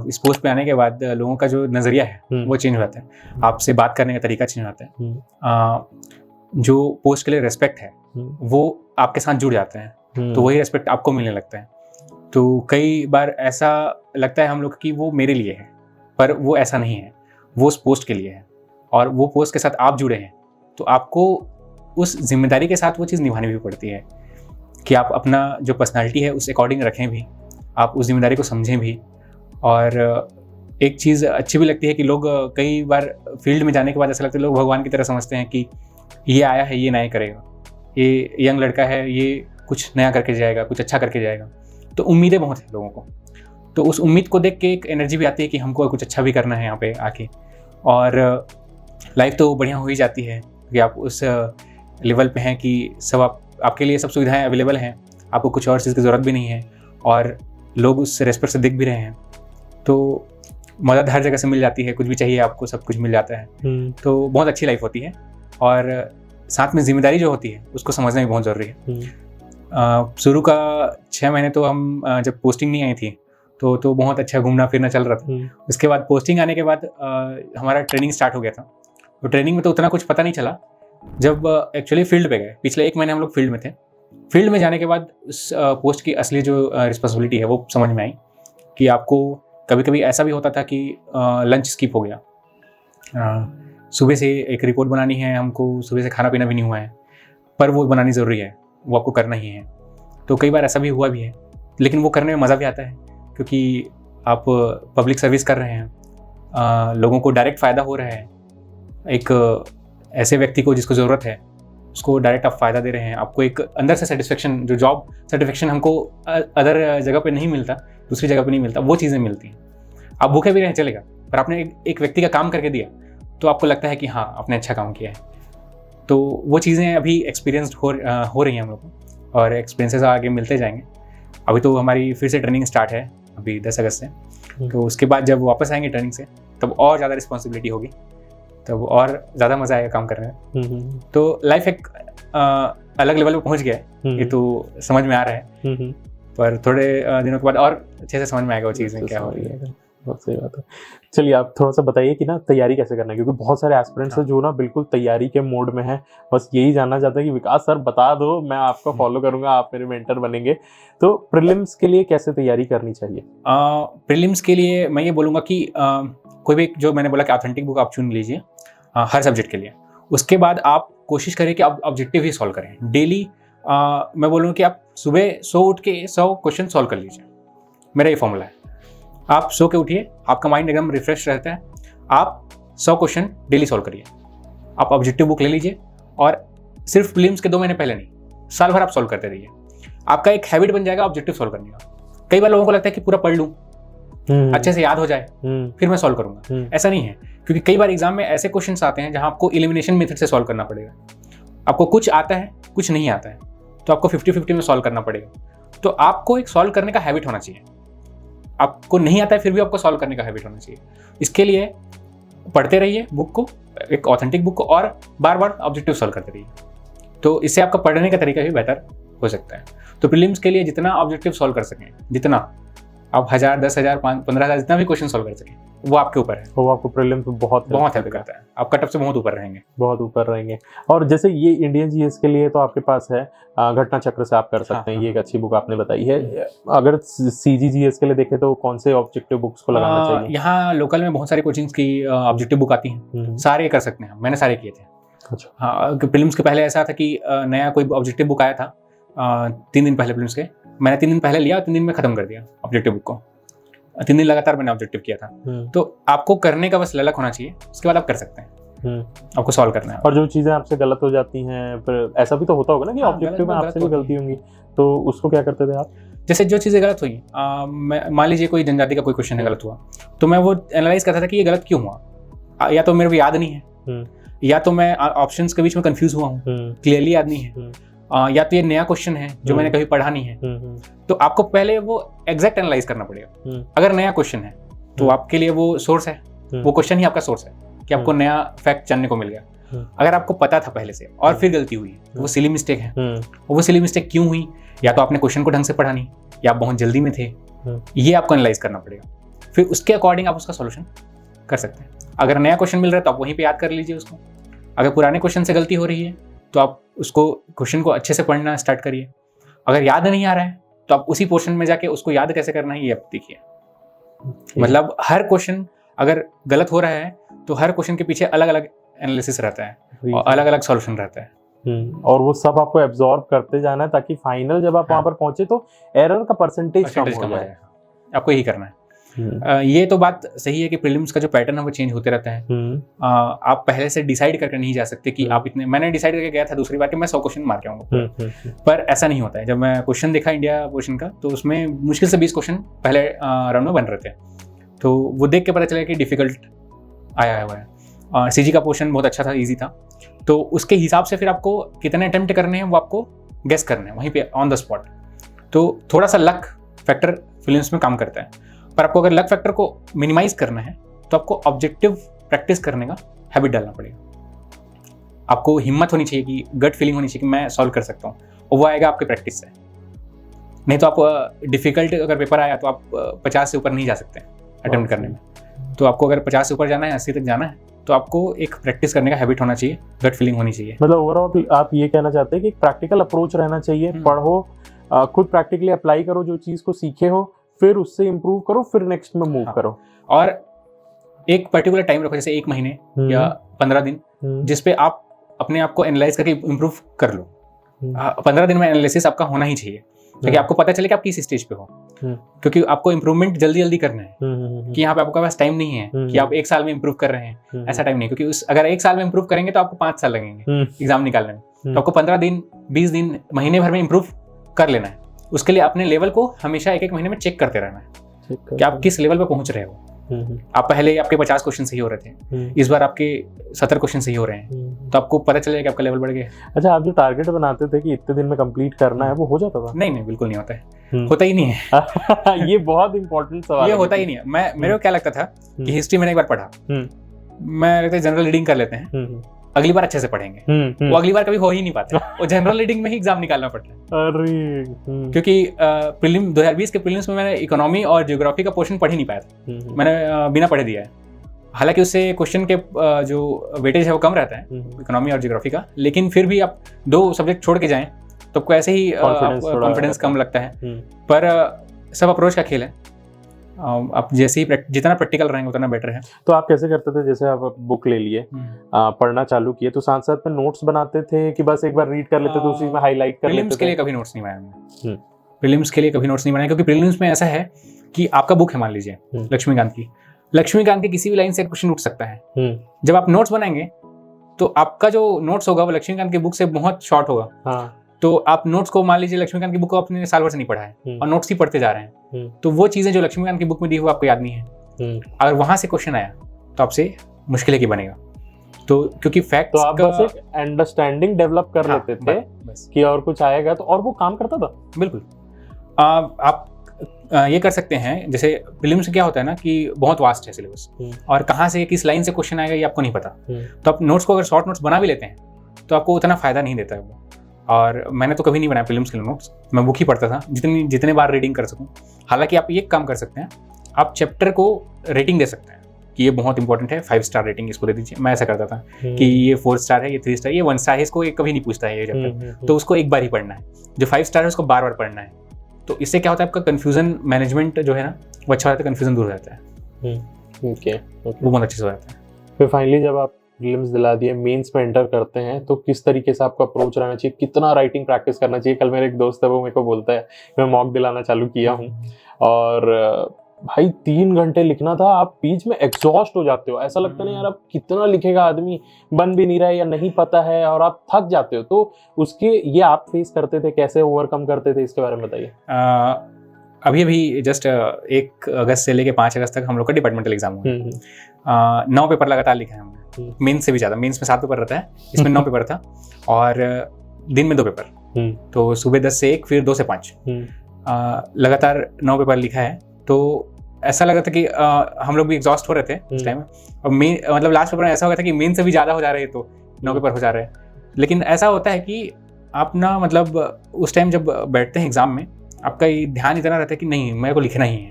इस पोस्ट पे आने के बाद लोगों का जो नज़रिया है वो चेंज हो जाता है, आपसे बात करने का तरीका चेंज हो जाता है। जो पोस्ट के लिए रेस्पेक्ट है वो आपके साथ जुड़ जाते हैं, तो वही रेस्पेक्ट आपको मिलने लगता है। तो कई बार ऐसा लगता है हम लोग कि वो मेरे लिए है, पर वो ऐसा नहीं है, वो उस पोस्ट के लिए है, और वो पोस्ट के साथ आप जुड़े हैं तो आपको उस जिम्मेदारी के साथ वो चीज़ निभानी भी पड़ती है कि आप अपना जो पर्सनालिटी है उस अकॉर्डिंग रखें भी, आप उस जिम्मेदारी को समझें भी। और एक चीज़ अच्छी भी लगती है कि लोग कई बार फील्ड में जाने के बाद ऐसा लगता है लोग भगवान की तरह समझते हैं कि ये आया है, ये नया करेगा, ये यंग लड़का है, ये कुछ नया करके जाएगा, कुछ अच्छा करके जाएगा। तो उम्मीदें बहुत हैं लोगों को, तो उस उम्मीद को देख के एक एनर्जी भी आती है कि हमको कुछ अच्छा भी करना है यहाँ पे आके। और लाइफ तो बढ़िया हो ही जाती है कि आप उस लेवल पे हैं कि सब आपके लिए सब सुविधाएं अवेलेबल हैं, आपको कुछ और चीज़ की ज़रूरत भी नहीं है, और लोग उस रेस्पेक्ट से देख भी रहे हैं। तो मदद हर जगह से मिल जाती है, कुछ भी चाहिए आपको सब कुछ मिल जाता है। तो बहुत अच्छी लाइफ होती है, और साथ में जिम्मेदारी जो होती है उसको समझना भी बहुत ज़रूरी है। शुरू का 6 महीने तो हम जब पोस्टिंग नहीं आई थी तो बहुत अच्छा घूमना फिरना चल रहा था। उसके बाद पोस्टिंग आने के बाद हमारा ट्रेनिंग स्टार्ट हो गया था। तो ट्रेनिंग में तो उतना कुछ पता नहीं चला। जब एक्चुअली फील्ड पे गए, पिछले 1 महीने हम लोग फील्ड में थे। फील्ड में जाने के बाद उस पोस्ट की असली जो रिस्पॉन्सिबिलिटी है वो समझ में आई कि आपको कभी कभी ऐसा भी होता था कि लंच स्किप हो गया। सुबह से एक रिपोर्ट बनानी है हमको, सुबह से खाना पीना भी नहीं हुआ है, पर वो बनानी ज़रूरी है, वो आपको करना ही है। तो कई बार ऐसा भी हुआ भी है, लेकिन वो करने में मज़ा भी आता है क्योंकि आप पब्लिक सर्विस कर रहे हैं, लोगों को डायरेक्ट फ़ायदा हो रहा है। एक ऐसे व्यक्ति को जिसको ज़रूरत है उसको डायरेक्ट आप फ़ायदा दे रहे हैं। आपको एक अंदर से सेटिस्फेक्शन, जो जॉब सेटिस्फेक्शन हमको अदर जगह पे नहीं मिलता, दूसरी जगह पे नहीं मिलता, वो चीज़ें मिलती हैं। आप भूखे भी रहें चलेगा, पर आपने एक व्यक्ति का काम करके दिया तो आपको लगता है कि हाँ आपने अच्छा काम किया है। तो वो चीज़ें अभी एक्सपीरियंस्ड हो रही हैं हम लोग को, और एक्सपीरियंसेस आगे मिलते जाएंगे। अभी तो हमारी फिर से ट्रेनिंग स्टार्ट है अभी 10 अगस्त से। तो उसके बाद जब वापस आएंगे ट्रेनिंग से तब और ज़्यादा रिस्पॉन्सिबिलिटी होगी, तब और ज़्यादा मज़ा आएगा काम करने में। तो लाइफ एक अलग लेवल पे पहुंच गया है, ये तो समझ में आ रहा है। पर थोड़े दिनों के बाद और अच्छे से समझ में आएगा वो चीज़ें क्या हो रही है। बहुत सही बात है। चलिए आप थोड़ा सा बताइए कि ना तैयारी कैसे करना है, क्योंकि बहुत सारे एस्पिरेंट्स हैं जो ना बिल्कुल तैयारी के मोड में है, बस यही जानना चाहते हैं कि विकास सर बता दो, मैं आपको फॉलो करूंगा, आप मेरे मेंटर बनेंगे। तो प्रीलिम्स के लिए कैसे तैयारी करनी चाहिए? प्रीलिम्स के लिए मैं ये बोलूँगा कि कोई भी, जो मैंने बोला कि ऑथेंटिक बुक आप चुन लीजिए हर सब्जेक्ट के लिए। उसके बाद आप कोशिश करें कि आप ऑब्जेक्टिव ही सॉल्व करें डेली। मैं बोलूँ कि आप सुबह 100 उठ के 100 क्वेश्चन सॉल्व कर लीजिए। मेरा ये फॉर्मूला है। आप सो के उठिए, आपका माइंड एकदम रिफ्रेश रहता है, आप 100 क्वेश्चन डेली सॉल्व करिए। आप ऑब्जेक्टिव बुक ले लीजिए और सिर्फ प्रीलिम्स के 2 महीने पहले नहीं, साल भर आप सॉल्व करते रहिए। आपका एक हैबिट बन जाएगा ऑब्जेक्टिव सॉल्व करने का। कई बार लोगों को लगता है कि पूरा पढ़ लूँ, अच्छे से याद हो जाए, फिर मैं सॉल्व करूंगा। ऐसा नहीं है, क्योंकि कई बार एग्जाम में ऐसे क्वेश्चंस आते हैं जहां आपको एलिमिनेशन मेथड से सॉल्व करना पड़ेगा। आपको कुछ आता है, कुछ नहीं आता है, तो आपको 50-50 में सॉल्व करना पड़ेगा। तो आपको एक सॉल्व करने का हैबिट होना चाहिए। आपको नहीं आता है फिर भी आपको सॉल्व करने का हैबिट होना चाहिए। इसके लिए पढ़ते रहिए बुक को, एक ऑथेंटिक बुक को, और बार बार ऑब्जेक्टिव सॉल्व करते रहिए। तो इससे आपका पढ़ने का तरीका भी बेहतर हो सकता है। तो प्रीलिम्स के लिए जितना ऑब्जेक्टिव सॉल्व कर सकें, जितना आप 1000, 10,000, 15,000 जितना भी क्वेश्चन सॉल्व कर सकें, वो आपके ऊपर है। वो आपको प्रीलिम्स में बहुत हेल्प करता है। आप कट ऑफ से बहुत ऊपर रहेंगे। और जैसे ये इंडियन जीएस के लिए तो आपके पास है घटना चक्र से आप कर सकते हैं। ये एक अच्छी बुक आपने बताई है। अगर सीजीजीएस के लिए देखें तो कौन से ऑब्जेक्टिव बुक्स को लगाना चाहिए? यहाँ लोकल में बहुत सारे कोचिंग्स की ऑब्जेक्टिव बुक आती हैं, सारे कर सकते हैं। मैंने सारे किए थे। अच्छा। हाँ, प्रीलिम्स के पहले ऐसा था कि नया कोई ऑब्जेक्टिव बुक आया था 3 दिन पहले प्रीलिम्स के, मैंने 3 दिन पहले लिया, 3 दिन में खत्म कर दिया ऑब्जेक्टिव बुक को। 3 दिन लगातार मैंने ऑब्जेक्टिव किया था। तो आपको करने का बस ललक होना चाहिए, उसके बाद आप कर सकते हैं। आपको सॉल्व करना है। और जो चीजें आपसे गलत हो जाती हैं, फिर ऐसा भी तो होता होगा ना कि ऑब्जेक्टिव में आपसे भी गलती होंगी, तो उसको क्या करते थे आप? जैसे जो चीज़ें गलत हुई, मान लीजिए कोई जनजाति का कोई क्वेश्चन गलत हुआ, तो मैं वो एनालाइज करता था कि ये गलत क्यों हुआ। या तो मेरे को याद नहीं है, या तो मैं ऑप्शंस के बीच में कंफ्यूज हुआ हूँ, क्लियरली याद नहीं है, या तो ये नया क्वेश्चन है जो मैंने कभी पढ़ा नहीं है। तो आपको पहले वो एग्जैक्ट एनालाइज करना पड़ेगा। अगर नया क्वेश्चन है तो आपके लिए वो सोर्स है, वो क्वेश्चन ही आपका सोर्स है कि आपको नया फैक्ट जानने को मिल गया। अगर आपको पता था पहले से और फिर गलती हुई, वो सिली मिस्टेक है। वो सिली मिस्टेक क्यों हुई? या तो आपने क्वेश्चन को ढंग से पढ़ा नहीं, या आप बहुत जल्दी में थे। ये आपको एनालाइज करना पड़ेगा, फिर उसके अकॉर्डिंग आप उसका सॉल्यूशन कर सकते हैं। अगर नया क्वेश्चन मिल रहा है तो आप वहीं पे याद कर लीजिए उसको। अगर पुराने क्वेश्चन से गलती हो रही है तो आप उसको क्वेश्चन को अच्छे से पढ़ना स्टार्ट करिए। अगर याद नहीं आ रहा है तो आप उसी पोर्शन में जाके उसको याद कैसे करना है ये आप देखिए। मतलब हर क्वेश्चन अगर गलत हो रहा है तो हर क्वेश्चन के पीछे अलग अलग एनालिसिस रहता है और अलग अलग सॉल्यूशन रहता है। और वो सब आपको एब्जॉर्ब करते जाना है ताकि फाइनल जब आप वहां पर पहुंचे तो एरर का परसेंटेज कम हो जाए। आपको यही करना है। ये तो बात सही है कि प्रीलिम्स का जो पैटर्न है वो चेंज होते रहता है। आप पहले से डिसाइड करके नहीं जा सकते कि आप इतने, मैंने डिसाइड करके गया था दूसरी बार कि मैं 100 क्वेश्चन मार के आऊंगा, पर ऐसा नहीं होता है। जब मैं क्वेश्चन देखा इंडिया पोर्शन का तो उसमें मुश्किल से 20 क्वेश्चन पहले राउंड में बन रहे थे, तो वो देख के पता चला कि डिफिकल्ट आया हुआ है। और सीजी का पोर्शन बहुत अच्छा था, ईजी था, तो उसके हिसाब से फिर आपको कितने अटेम्प्ट करने हैं वो आपको गेस करने हैं वहीं पे ऑन द स्पॉट। तो थोड़ा सा लक फैक्टर प्रीलिम्स में काम करता है, पर आपको अगर लक फैक्टर को मिनिमाइज करना है तो आपको ऑब्जेक्टिव प्रैक्टिस करने का हैबिट डालना पड़ेगा। आपको हिम्मत होनी चाहिए कि गट फीलिंग होनी चाहिए कि मैं सॉल्व कर सकता हूँ, वो आएगा आपके प्रैक्टिस से। नहीं तो आप डिफ़िकल्ट अगर पेपर आया तो आप 50 से ऊपर नहीं जा सकते अटेम्प्ट करने में। तो आपको अगर 50 से ऊपर जाना है, 80 तक जाना है, तो आपको एक प्रैक्टिस करने का हैबिट होना चाहिए, गट फीलिंग होनी चाहिए। मतलब ओवरऑल आप ये कहना चाहते हैं कि एक प्रैक्टिकल अप्रोच रहना चाहिए, पढ़ो, खुद प्रैक्टिकली अप्लाई करो जो चीज़ को सीखे हो, फिर उससे इम्प्रूव करो, फिर नेक्स्ट में मूव करो। और एक पर्टिकुलर टाइम रखो, जैसे 1 महीने या 15 दिन, जिसपे आप अपने आप को एनालाइज करके इम्प्रूव कर लो। 15 दिन में एनालिसिस आपका होना ही चाहिए, ताकि आपको पता चले कि आप किस स्टेज पे हो। क्योंकि आपको इम्प्रूवमेंट जल्दी जल्दी करना है, कि यहाँ पे आपके पास टाइम नहीं है कि आप 1 साल में इम्प्रूव कर रहे हैं, ऐसा टाइम नहीं। क्योंकि अगर 1 साल में इम्प्रूव करेंगे तो आपको 5 साल लगेंगे एग्जाम निकालने में। तो आपको 15 दिन, 20 दिन, महीने भर में इम्प्रूव कर लेना है। उसके लिए अपने लेवल को हमेशा 1-1 महीने में चेक करते रहना है कि आप किस लेवल पे पहुंच रहे हो। आप पहले आपके 50 क्वेश्चन सही हो रहे थे, इस बार आपके 70 क्वेश्चन सही हो रहे हैं, तो आपको पता चलेगा कि आपका लेवल बढ़ गया। अच्छा, आप जो टारगेट बनाते थे कि इतने दिन में कंप्लीट करना है, वो हो जाता था? नहीं, बिल्कुल नहीं होता है, होता ही नहीं है। ये बहुत इंपॉर्टेंट सवाल ये होता ही नहीं है। मेरे को क्या लगता था कि हिस्ट्री मैंने एक बार पढ़ा, मैं लगता है जनरल रीडिंग कर लेते हैं, अगली बार अच्छे से पढ़ेंगे। वो अगली बार कभी हो ही नहीं पाता, वो जनरल रीडिंग में ही एग्जाम निकालना पड़ता है। अरे क्योंकि प्रीलिम 2020 के प्रीलिम्स में मैंने इकोनॉमी और ज्योग्राफी का पोर्शन पढ़ ही नहीं पाया था, मैंने बिना पढ़े दिया है। हालांकि उससे क्वेश्चन के जो वेटेज है वो कम रहता है इकोनॉमी और ज्योग्राफी का, लेकिन फिर भी आप 2 सब्जेक्ट छोड़ के जाएं तो आपको ऐसे ही कॉन्फिडेंस कम लगता है। पर सब अप्रोच का खेल है, आप जैसे ही जितना प्रैक्टिकल रहेंगे उतना बेटर है। तो आप कैसे करते थे? जैसे आप बुक ले लिए, पढ़ना चालू किए, तो साथ साथ में नोट्स बनाते थे कि बस एक बार रीड कर लेते तो उसी में हाईलाइट कर लेते थे? प्रीलिम्स के लिए कभी नोट्स नहीं बनाए मैंने। प्रीलिम्स के लिए कभी नोट्स नहीं बनाए, क्योंकि प्रीलिम्स में ऐसा है कि आपका बुक है, मान लीजिए लक्ष्मीकांत की किसी भी लाइन से क्वेश्चन उठ सकता है। जब आप नोट्स बनाएंगे तो आपका जो नोट्स होगा वो लक्ष्मीकांत की बुक से बहुत शॉर्ट होगा। तो आप नोट्स को, मान लीजिए लक्ष्मीकांत की बुक को आपने साल भर से नहीं पढ़ा है और नोट्स ही पढ़ते जा रहे हैं, तो वो चीजें जो लक्ष्मीकांत की बुक में दी वो आपको याद नहीं है। अगर वहां से क्वेश्चन आया तो आपसे मुश्किल की बनेगा। तो क्योंकि फैक्ट, तो आप बस एक अंडरस्टैंडिंग डेवलप कर लेते थे कि और कुछ आएगा तो, और वो काम करता था। बिल्कुल। आप ये कर सकते हैं, जैसे प्रीलिम्स क्या होता है ना कि बहुत वास्ट है सिलेबस, और कहाँ से किस लाइन से क्वेश्चन आएगा ये आपको नहीं पता। तो आप नोट्स को अगर शॉर्ट नोट्स बना भी लेते हैं तो आपको उतना फायदा नहीं देता है वो। और मैंने तो कभी नहीं बनाया प्रीलिम्स के लिए नोट्स, मैं बुक ही पढ़ता था जितने बार रीडिंग कर सकूं। हालांकि आप ये काम कर सकते हैं, आप चैप्टर को रेटिंग दे सकते हैं कि ये बहुत इंपॉर्टेंट है, 5 स्टार रेटिंग इसको दे दीजिए। मैं ऐसा करता था कि ये 4 स्टार है, ये 3 स्टार, ये 1 स्टार है, इसको एक कभी नहीं पूछता है ये चैप्टर, तो उसको एक बार ही पढ़ना है। जो 5 स्टार है उसको बार बार पढ़ना है। तो इससे क्या होता है, आपका कन्फ्यूजन मैनेजमेंट जो है ना वो अच्छा रहता है, कन्फ्यूजन दूर हो जाता है। वो बहुत अच्छे से हो जाता है। फिर फाइनली जब आप प्रीलिम्स दिला दिए, मेंस में एंटर करते हैं, तो किस तरीके से आपका अप्रोच रहना चाहिए, कितना राइटिंग प्रैक्टिस करना चाहिए? कल मेरे एक दोस्त है, वो मेरे को बोलता है, मैं मॉक दिलाना चालू किया हूँ और भाई 3 घंटे लिखना था, आप बीच में एग्जॉस्ट हो जाते हो, ऐसा लगता नहीं यार अब कितना लिखेगा आदमी, बन भी नहीं रहा है या नहीं पता है, और आप थक जाते हो। तो उसके ये आप फेस करते थे, कैसे ओवरकम करते थे, इसके बारे में बताइए। अभी जस्ट 1 अगस्त से लेके 5 अगस्त तक हम लोग का डिपार्टमेंटल एग्जाम हुआ। 9 पेपर लगातार लिखे हैं हमने, मेंस से भी ज़्यादा। मेंस में 7 पेपर रहता है, इसमें 9 पेपर था, और दिन में 2 पेपर, तो सुबह 10 से 1, फिर 2 से 5, लगातार 9 पेपर लिखा है। तो ऐसा लगा था कि हम लोग भी एग्जॉस्ट हो रहे थे उस टाइम, और मतलब लास्ट पेपर में ऐसा हो गया था कि मेन से भी ज़्यादा हो जा रहे हैं, तो 9 पेपर हो जा रहे हैं। लेकिन ऐसा होता है कि आप ना, मतलब उस टाइम जब बैठते हैं एग्जाम में, आपका ये ध्यान इतना रहता है कि नहीं, मेरे को लिखना ही है।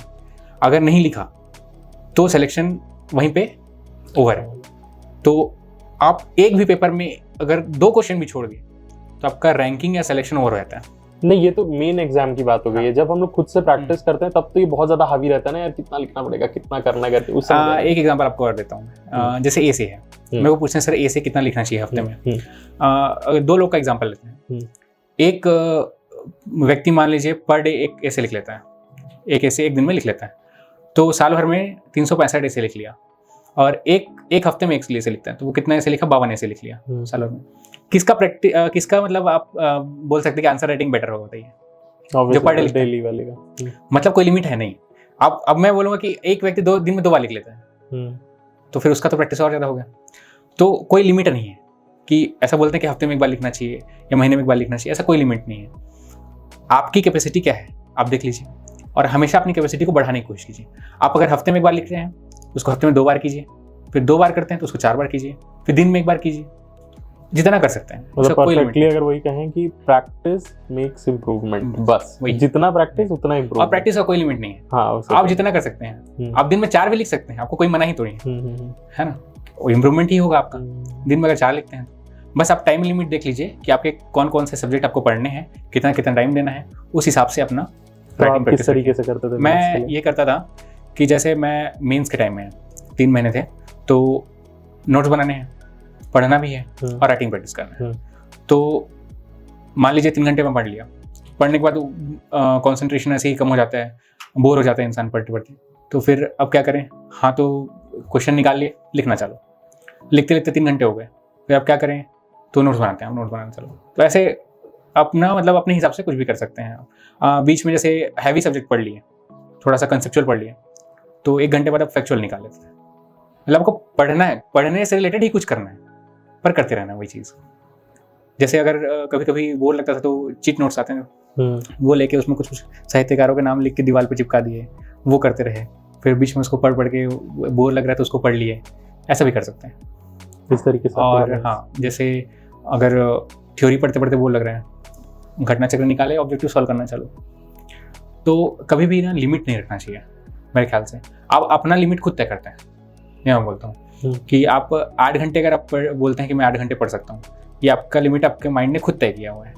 अगर नहीं लिखा तो सिलेक्शन वहीं पे ओवर है। तो आप एक भी पेपर में अगर 2 क्वेश्चन भी छोड़ दिए तो आपका रैंकिंग या सिलेक्शन ओवर हो जाता है। नहीं, ये तो मेन एग्जाम की बात हो गई है। जब हम लोग खुद से प्रैक्टिस करते हैं तब तो ये बहुत ज्यादा हावी रहता है ना यार, कितना लिखना पड़ेगा, कितना करना करके। उस एक एग्जांपल आपको और देता हूँ। जैसे ए से है, मेरे को पूछते हैं सर ए से कितना लिखना चाहिए हफ्ते में। अगर 2 लोग का एग्जांपल लेते हैं, एक व्यक्ति मान लीजिए पर डे एक ऐसे लिख लेता है, एक ऐसे एक दिन में लिख लेता है, तो साल भर में 365 ऐसे लिख लिया, और एक हफ्ते में एक ऐसे लिखता है, तो वो कितना ऐसे लिखा, 52 ऐसे लिख लिया साल भर में। किसका मतलब आप बोल सकते हैं कि आंसर राइटिंग बेटर होगा, बताइए? जो पर डे डेली वाले का मतलब कोई लिमिट है नहीं। अब मैं बोलूँगा कि एक व्यक्ति 2 दिन में 2 बार लिख लेता है, तो फिर उसका तो प्रैक्टिस और ज़्यादा हो गया। तो कोई लिमिट नहीं है कि ऐसा बोलते हैं कि हफ्ते में 1 बार लिखना चाहिए या महीने में 1 बार लिखना चाहिए, ऐसा कोई लिमिट नहीं है। आपकी कैपेसिटी क्या है आप देख लीजिए, और हमेशा अपनी कैपेसिटी को बढ़ाने की कोशिश कीजिए। आप अगर हफ्ते में 1 बार लिख रहे हैं, उसको हफ्ते में 2 बार कीजिए, फिर 2 बार करते हैं तो उसको 4 बार कीजिए, फिर दिन में 1 बार कीजिए। जितना कर सकते हैं, मतलब इसका कोई लिमिट परफेक्टली अगर वही कहें कि प्रैक्टिस मेक्स इम्प्रूवमेंट, बस वही। जितना प्रैक्टिस उतना और इम्प्रूव। प्रैक्टिस का कोई लिमिट नहीं है, हाँ आप जितना कर सकते हैं। आप दिन में 4 भी लिख सकते हैं, आपको कोई मना ही तो नहीं है ना, वो इम्प्रूवमेंट ही होगा आपका। दिन में अगर 4 लिखते हैं, बस आप टाइम लिमिट देख लीजिए कि आपके कौन कौन से सब्जेक्ट आपको पढ़ने हैं, कितना कितना टाइम देना है, उस हिसाब से अपना तो आप राइटिंग किस प्रैक्टिस तरीके करिए। से करते थे? मैं ये करता था कि जैसे मैं मेंस के टाइम में 3 महीने थे, तो नोट्स बनाने हैं, पढ़ना भी है और राइटिंग प्रैक्टिस करना है। तो मान लीजिए 3 घंटे में पढ़ लिया, पढ़ने के बाद कंसंट्रेशन ऐसे ही कम हो जाता है, बोर हो जाता है इंसान पढ़ते पढ़ते। तो फिर अब क्या करें, हाँ तो क्वेश्चन निकाल लिए, लिखना चालो, लिखते लिखते 3 घंटे हो गए, फिर अब क्या करें, तो नोट्स बनाते हैं, नोट्स बनाना चलो। तो ऐसे अपना मतलब अपने हिसाब से कुछ भी कर सकते हैं। बीच में जैसे हैवी सब्जेक्ट पढ़ लिए, थोड़ा सा कंसेप्चुअल पढ़ लिए, तो 1 घंटे बाद आप फैक्चुअल निकाल लेते हैं। मतलब आपको पढ़ना है, पढ़ने से रिलेटेड ही कुछ करना है, पर करते रहना वही चीज़। जैसे अगर कभी कभी बोर लगता था तो चीट नोट्स आते हैं, वो लेके उसमें कुछ कुछ साहित्यकारों के नाम लिख के दीवार पे चिपका दिए, वो करते रहे। फिर बीच में उसको पढ़ पढ़ के बोर लग रहा है तो उसको पढ़ लिए, ऐसा भी कर सकते हैं। इस तरीके से। और हाँ, जैसे अगर थ्योरी पढ़ते पढ़ते बोर लग रहा है, घटना चक्र निकाले, ऑब्जेक्टिव सॉल्व करना चलो। तो कभी भी ना लिमिट नहीं रखना चाहिए मेरे ख्याल से। आप अपना लिमिट खुद तय करते हैं, ये मैं बोलता हूँ कि आप 8 घंटे अगर आप बोलते हैं कि मैं 8 घंटे पढ़ सकता हूँ, ये आपका लिमिट आपके माइंड ने खुद तय किया हुआ है।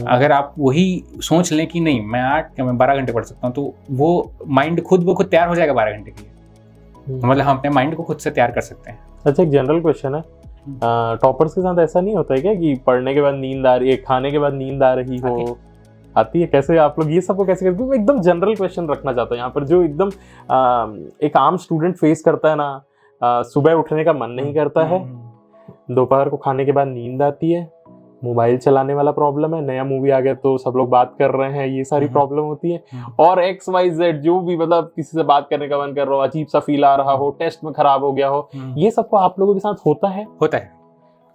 अगर आप वही सोच लें कि नहीं मैं 8 या मैं 12 घंटे पढ़ सकता हूँ, तो वो माइंड खुद ब खुद तैयार हो जाएगा 12 घंटे के लिए। मतलब हम अपने माइंड को खुद से तैयार कर सकते हैं। अच्छा, एक जनरल क्वेश्चन है, टॉपर्स के साथ ऐसा नहीं होता है क्या कि पढ़ने के बाद नींद आ रही है, खाने के बाद नींद आ रही हो? आती है? कैसे आप लोग ये सबको कैसे करते हो? मैं एकदम जनरल क्वेश्चन रखना चाहता हूँ यहाँ पर, जो एकदम एक आम स्टूडेंट फेस करता है ना। सुबह उठने का मन नहीं करता है, दोपहर को खाने के बाद नींद आती है, मोबाइल चलाने वाला प्रॉब्लम है, नया मूवी आ गया तो सब लोग बात कर रहे हैं, ये सारी प्रॉब्लम होती है। और XYZ जो भी, मतलब किसी से बात करने का मन कर रहा हो, अजीब सा फील आ रहा हो, टेस्ट में खराब हो गया हो, ये सबको आप लोगों के साथ होता है? होता है।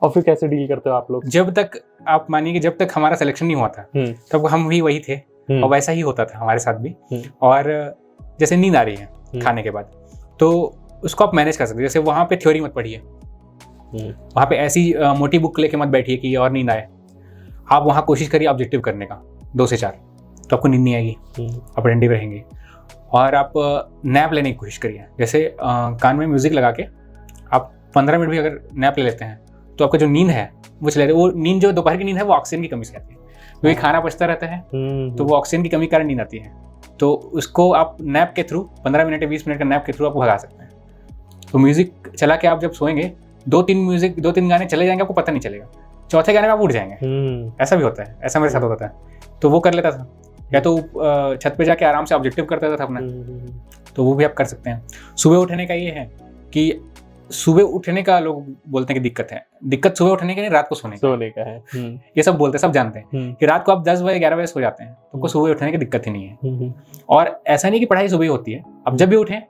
और फिर कैसे डील करते हो आप लोग? जब तक आप मानिए कि जब तक हमारा सिलेक्शन नहीं हुआ था तब हम भी वही थे, और वैसा ही होता था हमारे साथ भी। और जैसे नींद आ रही है खाने के बाद, तो उसको आप मैनेज कर सकते हैं। जैसे वहाँ पे थ्योरी मत पढ़िए, वहाँ पे ऐसी मोटी बुक लेके मत बैठिए कि और नींद आए। आप वहाँ कोशिश करिए ऑब्जेक्टिव करने का 2 से 4, तो आपको नींद नहीं आएगी, आप अटेंटिव रहेंगे। और आप नैप लेने की कोशिश करिए। जैसे कान में म्यूजिक लगा के आप 15 मिनट भी अगर नैप ले लेते हैं तो आपका जो नींद है वो चले, वो नींद जो दोपहर की नींद है वो ऑक्सीजन की कमी से आती है, क्योंकि खाना पचता रहता है, तो वो ऑक्सीजन की कमी के कारण नींद आती है। तो उसको आप नैप के थ्रू 15 मिनट या 20 मिनट का नैप के थ्रू आप भगा सकते हैं। तो म्यूजिक चला के आप जब सोएंगे, 2-3 गाने चले जाएंगे, आपको पता नहीं चलेगा, चौथे गाने में आप उठ जाएंगे। ऐसा भी होता है, ऐसा मेरे साथ होता था। तो वो कर लेता था, या तो छत पे जाके आराम से ऑब्जेक्टिव कर देता था अपना, तो वो भी आप कर सकते हैं। सुबह उठने का ये है कि सुबह उठने का लोग बोलते हैं कि दिक्कत सुबह उठने का नहीं, रात को सोने का है। ये सब बोलते हैं, सब जानते हैं कि रात को आप 10 बजे 11 बजे सो जाते हैं, तो आपको सुबह उठने की दिक्कत ही नहीं है। और ऐसा नहीं कि पढ़ाई सुबह होती है, आप जब भी उठें,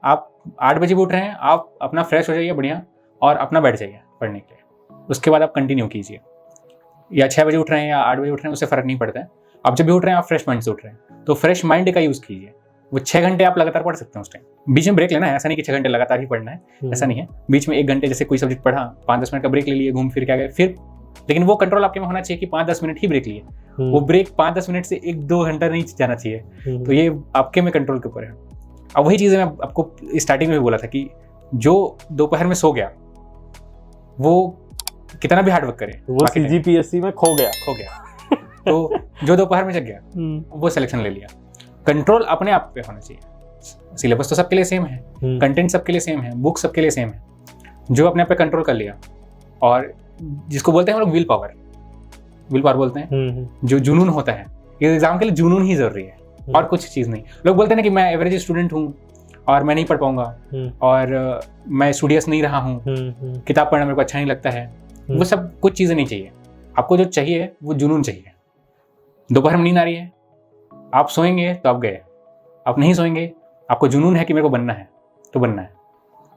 आप 8 बजे भी उठ रहे हैं, आप अपना फ्रेश हो जाइए बढ़िया, और अपना बैठ जाइए पढ़ने के लिए। उसके बाद आप कंटिन्यू कीजिए, या 6 बजे उठ रहे हैं या 8 बजे उठ रहे हैं, उससे फर्क नहीं पड़ता है। आप जब भी उठ रहे हैं आप फ्रेश माइंड से उठ रहे हैं, तो फ्रेश माइंड का यूज़ कीजिए। वो 6 घंटे आप लगातार पढ़ सकते हैं उस टाइम। बीच में ब्रेक लेना है, ऐसा नहीं कि 6 घंटे लगातार ही पढ़ना है, ऐसा नहीं है। बीच में 1 घंटे जैसे कोई सब्जेक्ट पढ़ा, 5-10 मिनट का ब्रेक ले लिए, घूम फिर के आ गए फिर, लेकिन वो कंट्रोल आपके में होना चाहिए कि 5-10 मिनट ही ब्रेक लिए। वो ब्रेक 5-10 मिनट से 1-2 घंटा नहीं जाना चाहिए। तो ये आपके में कंट्रोल के ऊपर है। अब वही चीज़ मैं आपको स्टार्टिंग में भी बोला था कि जो दोपहर में सो गया वो कितना भी हार्डवर्क करे, वो CGPSC में खो गया। तो जो दोपहर में जग गया वो सिलेक्शन ले लिया। कंट्रोल अपने आप पे होना चाहिए। सिलेबस तो सबके लिए सेम है, कंटेंट सबके लिए सेम है, बुक सबके लिए सेम है। जो अपने आप पे कंट्रोल कर लिया, और जिसको बोलते हैं हम लोग विल पावर बोलते हैं, जो जुनून होता है, ये एग्जाम के लिए जुनून ही जरूरी है, और कुछ चीज़ नहीं। लोग बोलते हैं ना कि मैं एवरेज स्टूडेंट हूँ और मैं नहीं पढ़ पाऊंगा, और मैं स्टूडियस नहीं रहा हूँ, किताब पढ़ना मेरे को अच्छा नहीं लगता है। वो सब कुछ चीज़ें नहीं चाहिए। आपको जो चाहिए वो जुनून चाहिए। दोपहर में नींद आ रही है, आप सोएंगे तो आप गए, आप नहीं सोएंगे, आपको जुनून है कि मेरे को बनना है तो बनना है,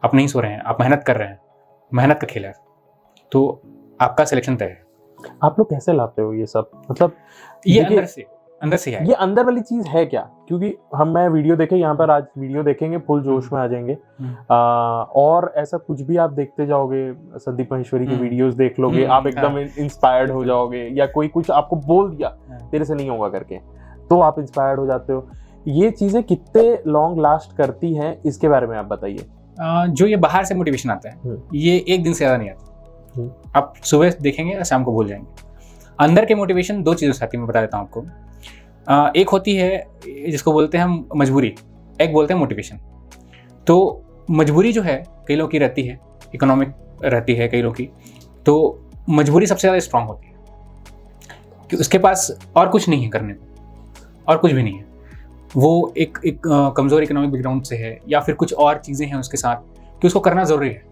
आप नहीं सो रहे हैं, आप मेहनत कर रहे हैं, मेहनत का खेल है, तो आपका सिलेक्शन तय है। आप लोग कैसे लाते हो ये सब? मतलब ये अंदर से अंदर से ही आएगा। ये अंदर वाली चीज है क्या? क्योंकि मैं वीडियो देखे यहाँ पर, आज वीडियो देखेंगे फुल जोश में आ जाएंगे। और ऐसा कुछ भी आप देखते जाओगे, संदीप महेश्वरी की वीडियोस देख लोगे, आप एकदम इंस्पायर्ड हो जाओगे, या कोई कुछ आपको बोल दिया तेरे से नहीं होगा करके, तो आप इंस्पायर्ड हो जाते हो। ये चीजें कितने लॉन्ग लास्ट करती हैं, इसके बारे में आप बताइए। जो ये बाहर से मोटिवेशन आता है, ये एक दिन से ज़्यादा नहीं आता। आप सुबह देखेंगे और शाम को भूल जाएंगे। अंदर के मोटिवेशन दो चीज़ों से आती है, मैं बता देता हूँ आपको। एक होती है जिसको बोलते हैं हम मजबूरी, एक बोलते हैं मोटिवेशन। तो मजबूरी जो है कई लोगों की रहती है, इकोनॉमिक रहती है कई लोगों की, तो मजबूरी सबसे ज़्यादा स्ट्रांग होती है कि उसके पास और कुछ नहीं है करने को, और कुछ भी नहीं है। वो एक कमज़ोर इकोनॉमिक बैकग्राउंड से है, या फिर कुछ और चीज़ें हैं उसके साथ कि उसको करना ज़रूरी है,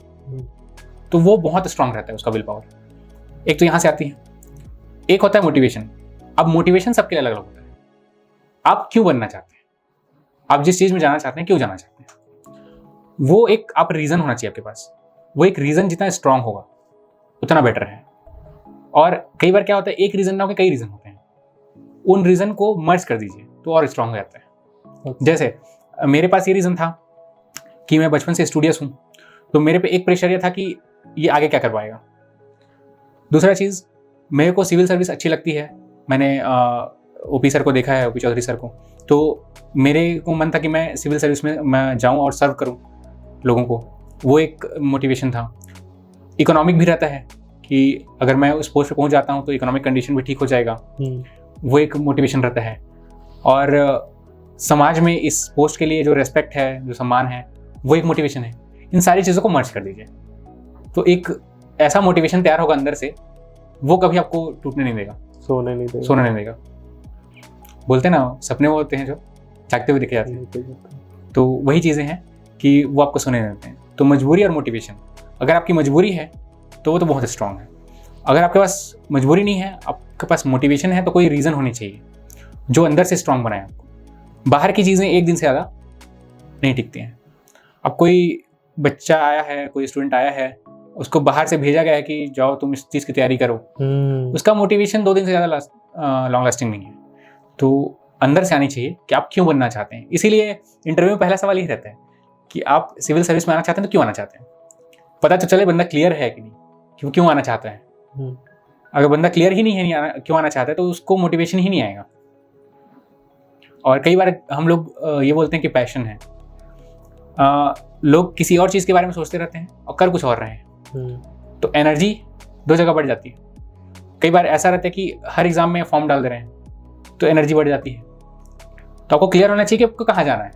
तो वो बहुत स्ट्रांग रहता है उसका विल पावर। एक तो यहाँ से आती है। एक होता है मोटिवेशन। अब मोटिवेशन सबके लिए अलग अलग होता है। आप क्यों बनना चाहते हैं, आप जिस चीज़ में जाना चाहते हैं, क्यों जाना चाहते हैं, वो एक आप रीज़न होना चाहिए आपके पास। वो एक रीज़न जितना स्ट्रांग होगा उतना बेटर है। और कई बार क्या होता है, एक रीज़न ना होकर कई रीज़न होते हैं, उन रीज़न को मर्ज कर दीजिए तो और स्ट्रांग हो जाता है। जैसे मेरे पास ये रीज़न था कि मैं बचपन से स्टूडियस हूँ, तो मेरे पे एक प्रेशर ये था कि ये आगे क्या कर पाएगा। दूसरा चीज़, मेरे को सिविल सर्विस अच्छी लगती है। मैंने ओपी सर को देखा है, ओपी चौधरी सर को, तो मेरे को मन था कि मैं सिविल सर्विस में मैं जाऊँ और सर्व करूँ लोगों को। वो एक मोटिवेशन था। इकोनॉमिक भी रहता है कि अगर मैं उस पोस्ट पे पहुँच जाता हूँ तो इकोनॉमिक कंडीशन भी ठीक हो जाएगा, वो एक मोटिवेशन रहता है। और समाज में इस पोस्ट के लिए जो रेस्पेक्ट है, जो सम्मान है, वो एक मोटिवेशन है। इन सारी चीज़ों को मर्ज कर दीजिए तो एक ऐसा मोटिवेशन तैयार होगा अंदर से, वो कभी आपको टूटने नहीं देगा, सोने नहीं देगा। बोलते हैं ना, सपने वो होते हैं जो जागते हुए दिखे जाते हैं, तो वही चीज़ें हैं कि वो आपको सोने नहीं देते हैं। तो मजबूरी और मोटिवेशन, अगर आपकी मजबूरी है तो वो तो बहुत स्ट्रांग है। अगर आपके पास मजबूरी नहीं है, आपके पास मोटिवेशन है, तो कोई रीज़न होनी चाहिए जो अंदर से स्ट्रांग बनाए आपको। बाहर की चीज़ें एक दिन से ज़्यादा नहीं टिकती हैं। अब कोई बच्चा आया है, कोई स्टूडेंट आया है, उसको बाहर से भेजा गया है कि जाओ तुम इस चीज़ की तैयारी करो, उसका मोटिवेशन 2 दिन से ज़्यादा लॉन्ग लास्टिंग नहीं है। तो अंदर से आनी चाहिए कि आप क्यों बनना चाहते हैं। इसीलिए इंटरव्यू में पहला सवाल यही रहता है कि आप सिविल सर्विस में आना चाहते हैं तो क्यों आना चाहते हैं। पता तो चले बंदा क्लियर है कि नहीं, क्यों आना चाहता है। अगर बंदा क्लियर ही नहीं है क्यों आना चाहता है, तो उसको मोटिवेशन ही नहीं आएगा। और कई बार हम लोग ये बोलते हैं कि पैशन है, लोग किसी और चीज़ के बारे में सोचते रहते हैं और कर कुछ और रहे हैं, तो एनर्जी 2 जगह बढ़ जाती है। कई बार ऐसा रहता है कि हर एग्जाम में फॉर्म डाल दे रहे हैं तो एनर्जी बढ़ जाती है। तो आपको क्लियर होना चाहिए कि आपको कहाँ जाना है,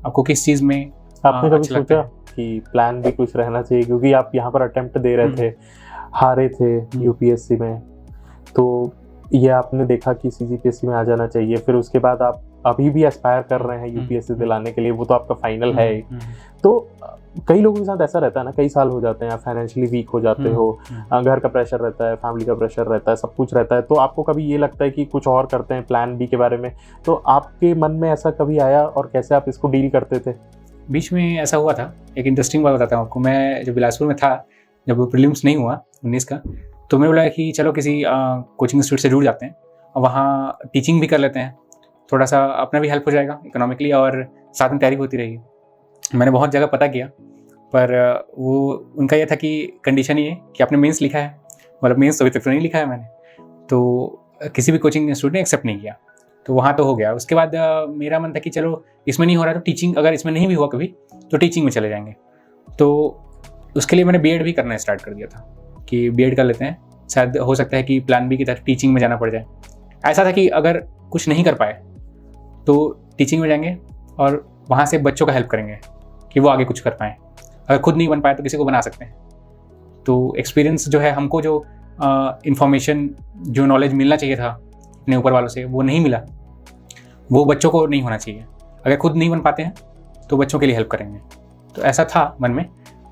आपको किस चीज़ में। आपने कभी सोचा कि प्लान भी कुछ रहना चाहिए, क्योंकि आप यहाँ पर अटेम्प्ट दे रहे थे, हारे थे यूपीएससी में, तो ये आपने देखा कि सीजीपीएससी में आ जाना चाहिए, फिर उसके बाद आप अभी भी एस्पायर कर रहे हैं यूपीएससी दिलाने के लिए, वो तो आपका फाइनल है। तो कई लोगों के साथ ऐसा रहता है ना, कई साल हो जाते हैं, आप फाइनेंशियली वीक हो जाते हो, घर का प्रेशर रहता है, फैमिली का प्रेशर रहता है, सब कुछ रहता है, तो आपको कभी ये लगता है कि कुछ और करते हैं, प्लान बी के बारे में, तो आपके मन में ऐसा कभी आया और कैसे आप इसको डील करते थे? बीच में ऐसा हुआ था, एक इंटरेस्टिंग बात बताता हूँ आपको। मैं जब बिलासपुर में था, जब वो प्रीलिम्स नहीं हुआ 19 का, तो मैंने बोला कि चलो किसी कोचिंग इंस्टीट्यूट से जुड़ जाते हैं और वहाँ टीचिंग भी कर लेते हैं, थोड़ा सा अपना भी हेल्प हो जाएगा इकोनॉमिकली और साथ में तैयारी होती रहेगी। मैंने बहुत जगह पता किया, पर वो उनका ये था कि कंडीशन ये कि आपने मेंस लिखा है, मतलब मेंस तो अभी तक तो नहीं लिखा है मैंने, तो किसी भी कोचिंग इंस्टीट्यूट ने एक्सेप्ट नहीं किया। तो वहाँ तो हो गया। उसके बाद मेरा मन था कि चलो इसमें नहीं हो रहा तो टीचिंग, अगर इसमें नहीं भी हुआ कभी तो टीचिंग में चले जाएंगे। तो उसके लिए मैंने बीएड भी करना स्टार्ट कर दिया था कि बीएड कर लेते हैं, शायद हो सकता है कि प्लान बी की तरह टीचिंग में जाना पड़ जाए। ऐसा था कि अगर कुछ नहीं कर पाए तो टीचिंग में जाएंगे और वहाँ से बच्चों का हेल्प करेंगे कि वो आगे कुछ कर पाएँ। अगर खुद नहीं बन पाए तो किसी को बना सकते हैं। तो एक्सपीरियंस जो है, हमको जो इन्फॉर्मेशन, जो नॉलेज मिलना चाहिए था अपने ऊपर वालों से, वो नहीं मिला। वो बच्चों को नहीं होना चाहिए। अगर खुद नहीं बन पाते हैं तो बच्चों के लिए हेल्प करेंगे। तो ऐसा था मन में,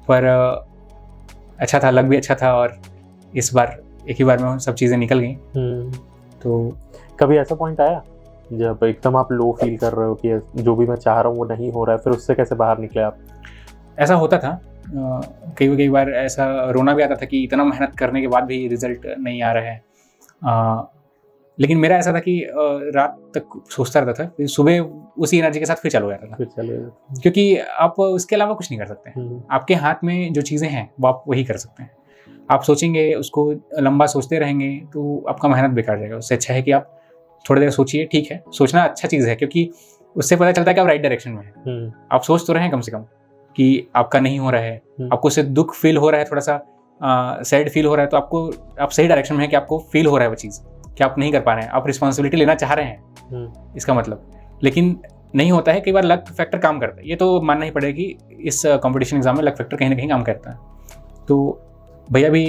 पर अच्छा था, लग भी अच्छा था, और इस बार एक ही बार में सब चीज़ें निकल गई। तो कभी ऐसा पॉइंट आया जब एकदम आप लो फील कर रहे हो कि जो भी मैं चाह रहा हूँ वो नहीं हो रहा है, फिर उससे कैसे बाहर निकले आप? ऐसा होता था, कई बार ऐसा रोना भी आता था कि इतना मेहनत करने के बाद भी रिजल्ट नहीं आ रहा है। लेकिन मेरा ऐसा था कि रात तक सोचता रहता था, फिर सुबह उसी एनर्जी के साथ फिर चालू हो जाता था, फिर चलो। क्योंकि आप उसके अलावा कुछ नहीं कर सकते हैं। आपके हाथ में जो चीज़ें हैं वो आप वही कर सकते हैं। आप सोचेंगे, उसको लंबा सोचते रहेंगे तो आपका मेहनत बेकार जाएगा। उससे अच्छा है कि आप थोड़ी देर सोचिए। ठीक है, सोचना अच्छा चीज़ है, क्योंकि उससे पता चलता है कि आप राइट डायरेक्शन में हैं। आप सोच तो रहे हैं कम से कम कि आपका नहीं हो रहा है, आपको उससे दुख फील हो रहा है, थोड़ा सा सैड फील हो रहा है, तो आप सही डायरेक्शन में है कि आपको फील हो रहा है वो चीज़ कि आप नहीं कर पा रहे हैं, आप रिस्पॉन्सिबिलिटी लेना चाह रहे हैं, इसका मतलब। लेकिन नहीं होता है, कई बार लक फैक्टर काम करता है। ये तो मानना ही पड़ेगा कि इस कंपटीशन एग्जाम में लक फैक्टर कहीं ना कहीं काम करता है। तो भैया भी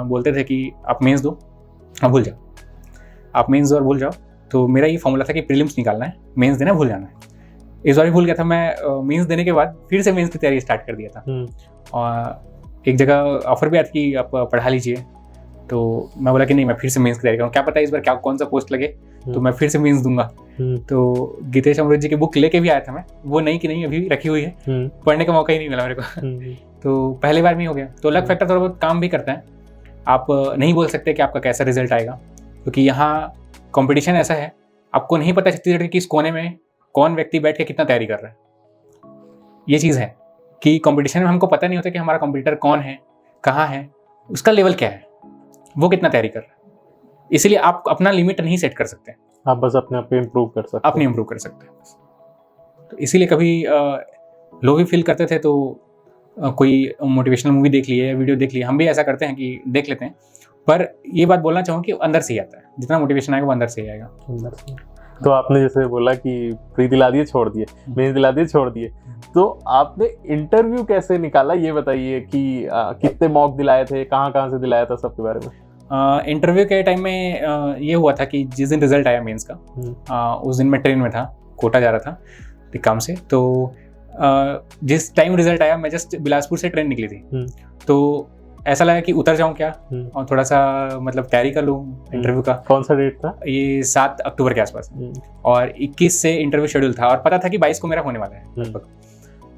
बोलते थे कि आप मेंस दो, आप भूल जाओ, आप मेंस दो और भूल जाओ। तो मेरा ये फॉर्मूला था कि प्रीलिम्स निकालना है, मेंस देना भूल जाना है। इस बार भी भूल गया था मैं। मेंस देने के बाद फिर से मेंस की तैयारी स्टार्ट कर दिया था। और एक जगह ऑफर भी आया था कि आप पढ़ा लीजिए, तो मैं बोला कि नहीं, मैं फिर से मेंस की तैयारी करूँ, क्या पता इस बार क्या कौन सा पोस्ट लगे, तो मैं फिर से मेंस दूंगा। तो गीतेश अमृत जी की बुक लेके भी आया था मैं, वो नहीं कि नहीं अभी रखी हुई है, पढ़ने का मौका ही नहीं मिला मेरे को। तो पहली बार में ही हो गया। तो लक फैक्टर थोड़ा बहुत काम भी करता है। आप नहीं बोल सकते कि आपका कैसा रिजल्ट आएगा, क्योंकि यहाँ कंपटीशन ऐसा है, आपको नहीं पता छत्तीसगढ़ के किस कोने में कौन व्यक्ति बैठ के कितना तैयारी कर रहा है। ये चीज़ है कि कंपटीशन में हमको पता नहीं होता कि हमारा कंपटीटर कौन है, कहाँ है, उसका लेवल क्या है, वो कितना तैयारी कर रहा है। इसीलिए आप अपना लिमिट नहीं सेट कर सकते, आप बस अपने आप पे इम्प्रूव कर सकते हैं, अपने इम्प्रूव कर सकते हैं। तो इसीलिए कभी लो भी फील करते थे तो कोई मोटिवेशनल मूवी देख लिए या वीडियो देख लिए, हम भी ऐसा करते हैं कि देख लेते हैं। पर ये बात बोलना चाहूँ कि अंदर से ही आता है, जितना मोटिवेशन आएगा वो अंदर से ही आएगा। अंदर से। तो आपने जैसे बोला कि प्री दिला दिए छोड़ दिए, मेंस दिला दिए छोड़ दिए, तो आपने इंटरव्यू कैसे निकाला ये बताइए कि कितने मॉक दिलाए थे, कहाँ से दिलाया था, सबके बारे में। इंटरव्यू के टाइम में ये हुआ था कि जिस दिन रिजल्ट आया मेंस का, उस दिन मैं ट्रेन में था, कोटा जा रहा था एक काम से। तो जिस टाइम रिजल्ट आया, मैं जस्ट बिलासपुर से ट्रेन निकली थी, तो ऐसा लगा कि उतर जाऊं क्या और थोड़ा सा मतलब तैयारी कर लूं इंटरव्यू का। कौन सा डेट था? ये 7 अक्टूबर के आसपास, और 21 से इंटरव्यू शेड्यूल था, और पता था कि 22 को मेरा होने वाला है लगभग।